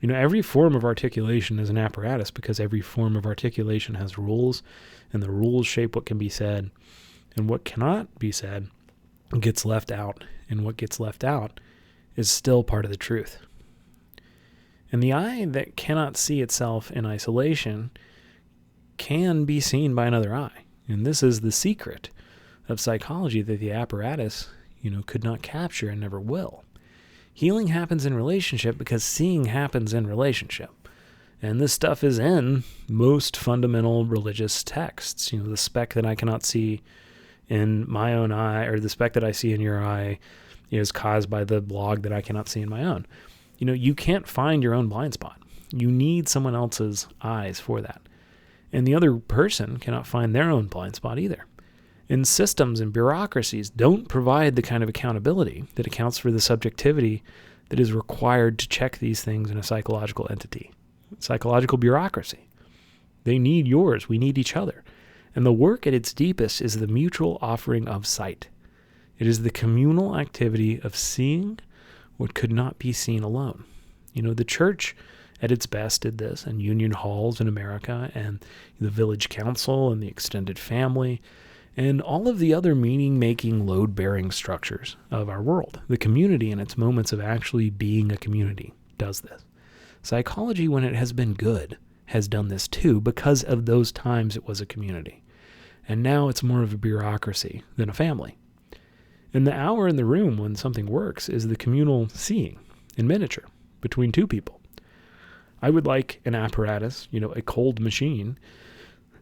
Every form of articulation is an apparatus because every form of articulation has rules, and the rules shape what can be said, and what cannot be said gets left out, and what gets left out is still part of the truth. And the eye that cannot see itself in isolation can be seen by another eye. And this is the secret of psychology that the apparatus, could not capture and never will. Healing happens in relationship because seeing happens in relationship. And this stuff is in most fundamental religious texts. The speck that I cannot see in my own eye, or the speck that I see in your eye, is caused by the log that I cannot see in my own. You can't find your own blind spot. You need someone else's eyes for that. And the other person cannot find their own blind spot either. And systems and bureaucracies don't provide the kind of accountability that accounts for the subjectivity that is required to check these things in a psychological entity. Psychological bureaucracy. They need yours. We need each other. And the work at its deepest is the mutual offering of sight. It is the communal activity of seeing what could not be seen alone. The church at its best did this, and union halls in America, and the village council, and the extended family, and all of the other meaning-making, load-bearing structures of our world. The community, in its moments of actually being a community, does this. Psychology, when it has been good, has done this too, because of those times it was a community. And now it's more of a bureaucracy than a family. And the hour in the room when something works is the communal seeing in miniature between two people. I would like an apparatus, a cold machine,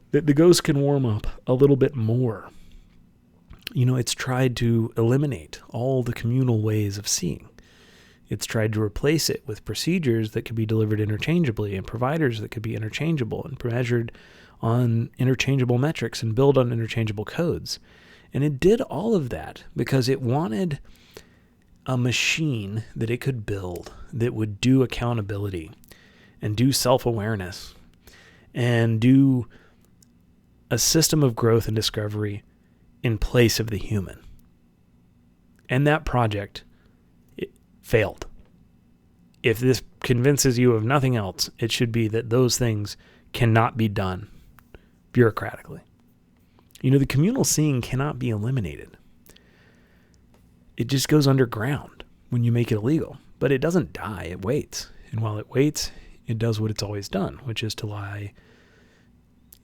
that the ghost can warm up a little bit more. It's tried to eliminate all the communal ways of seeing. It's tried to replace it with procedures that could be delivered interchangeably and providers that could be interchangeable and measured on interchangeable metrics and build on interchangeable codes. And it did all of that because it wanted a machine that it could build that would do accountability and do self-awareness, and do a system of growth and discovery in place of the human. And that project failed. If this convinces you of nothing else, it should be that those things cannot be done bureaucratically. The communal seeing cannot be eliminated. It just goes underground when you make it illegal. But it doesn't die, it waits. And while it waits, it does what it's always done, which is to lie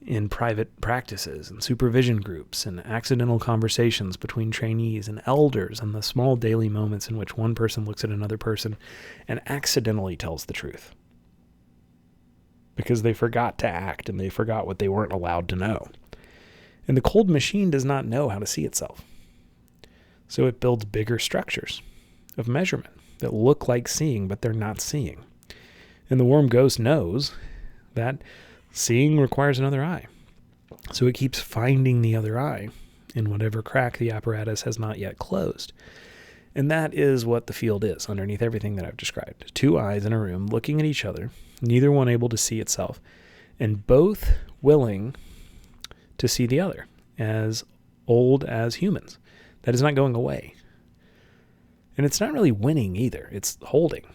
in private practices and supervision groups and accidental conversations between trainees and elders, and the small daily moments in which one person looks at another person and accidentally tells the truth because they forgot to act and they forgot what they weren't allowed to know. And the cold machine does not know how to see itself. So it builds bigger structures of measurement that look like seeing, but they're not seeing. And the warm ghost knows that seeing requires another eye. So it keeps finding the other eye in whatever crack the apparatus has not yet closed. And that is what the field is underneath everything that I've described. Two eyes in a room looking at each other, neither one able to see itself, and both willing to see the other as old as humans. That is not going away. And it's not really winning either. It's holding.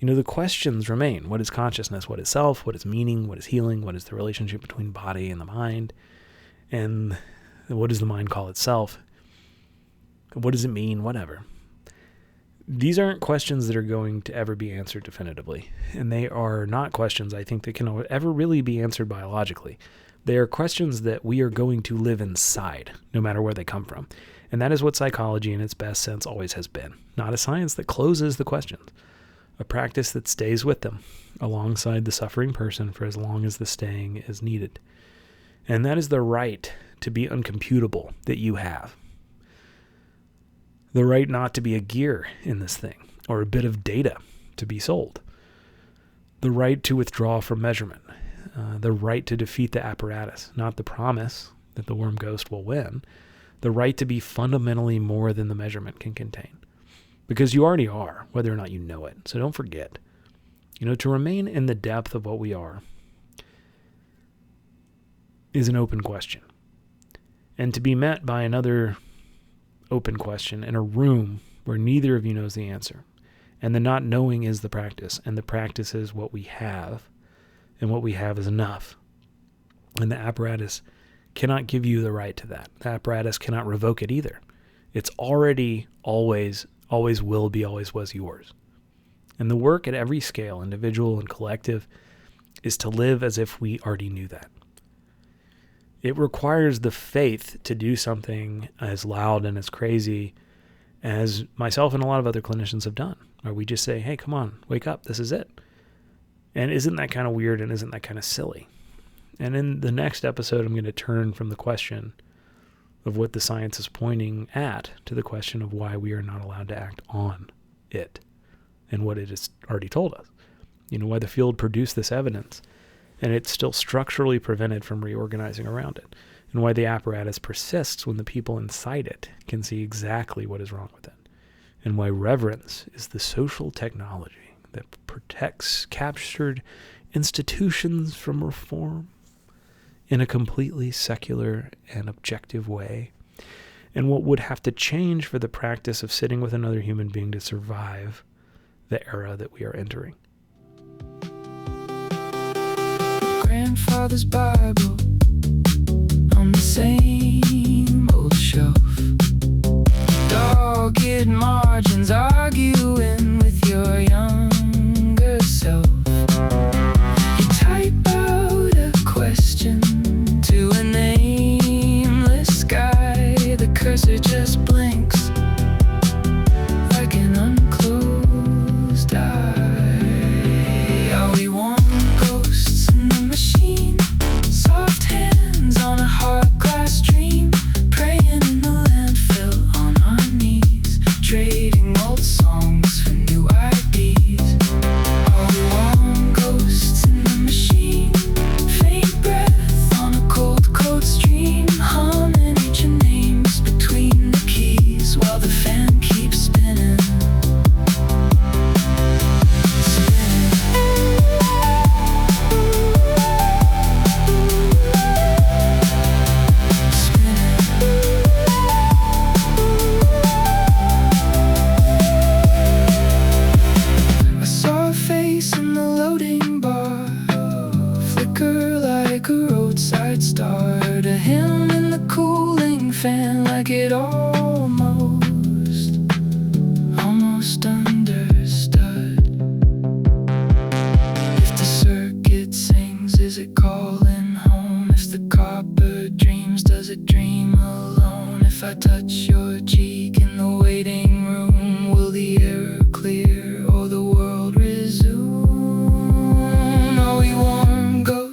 The questions remain. What is consciousness? What is self? What is meaning? What is healing? What is the relationship between body and the mind? And what does the mind call itself? What does it mean? Whatever. These aren't questions that are going to ever be answered definitively. And they are not questions, I think, that can ever really be answered biologically. They are questions that we are going to live inside, no matter where they come from. And that is what psychology in its best sense always has been. Not a science that closes the questions. a practice that stays with them alongside the suffering person for as long as the staying is needed. And that is the right to be uncomputable that you have. The right not to be a gear in this thing or a bit of data to be sold. The right to withdraw from measurement. The right to defeat the apparatus, not the promise that the worm ghost will win. The right to be fundamentally more than the measurement can contain. Because you already are, whether or not you know it. So don't forget. To remain in the depth of what we are is an open question. And to be met by another open question in a room where neither of you knows the answer. And the not knowing is the practice. And the practice is what we have. And what we have is enough. And the apparatus cannot give you the right to that. The apparatus cannot revoke it either. It's already always will be, always was yours. And the work at every scale, individual and collective, is to live as if we already knew that. It requires the faith to do something as loud and as crazy as myself and a lot of other clinicians have done, where we just say, hey, come on, wake up, this is it. And isn't that kind of weird and isn't that kind of silly? And in the next episode, I'm going to turn from the question of what the science is pointing at to the question of why we are not allowed to act on it and what it has already told us. Why the field produced this evidence and it's still structurally prevented from reorganizing around it, and why the apparatus persists when the people inside it can see exactly what is wrong with it, and why reverence is the social technology that protects captured institutions from reform in a completely secular and objective way, and what would have to change for the practice of sitting with another human being to survive the era that we are entering. Grandfather's Bible on the same old shelf. Dogged margins arguing with your younger self. You type out a question to a nameless guy. The cursor just blinks like an unclosed eye. Are we warm ghosts in the machine? Soft hands on a hard glass dream, praying in the landfill on our knees, trading old songs for new IDs. Are we warm ghosts in the machine? Faint breath on a cold stream, humming ancient names between the keys while the fan keeps spinning. I saw a face in the loading bar, flicker like a roadside star, to him in the cooling fan like it almost understood. If the circuit sings, is it calling home? If the copper dreams, does it dream alone? If I touch your cheek,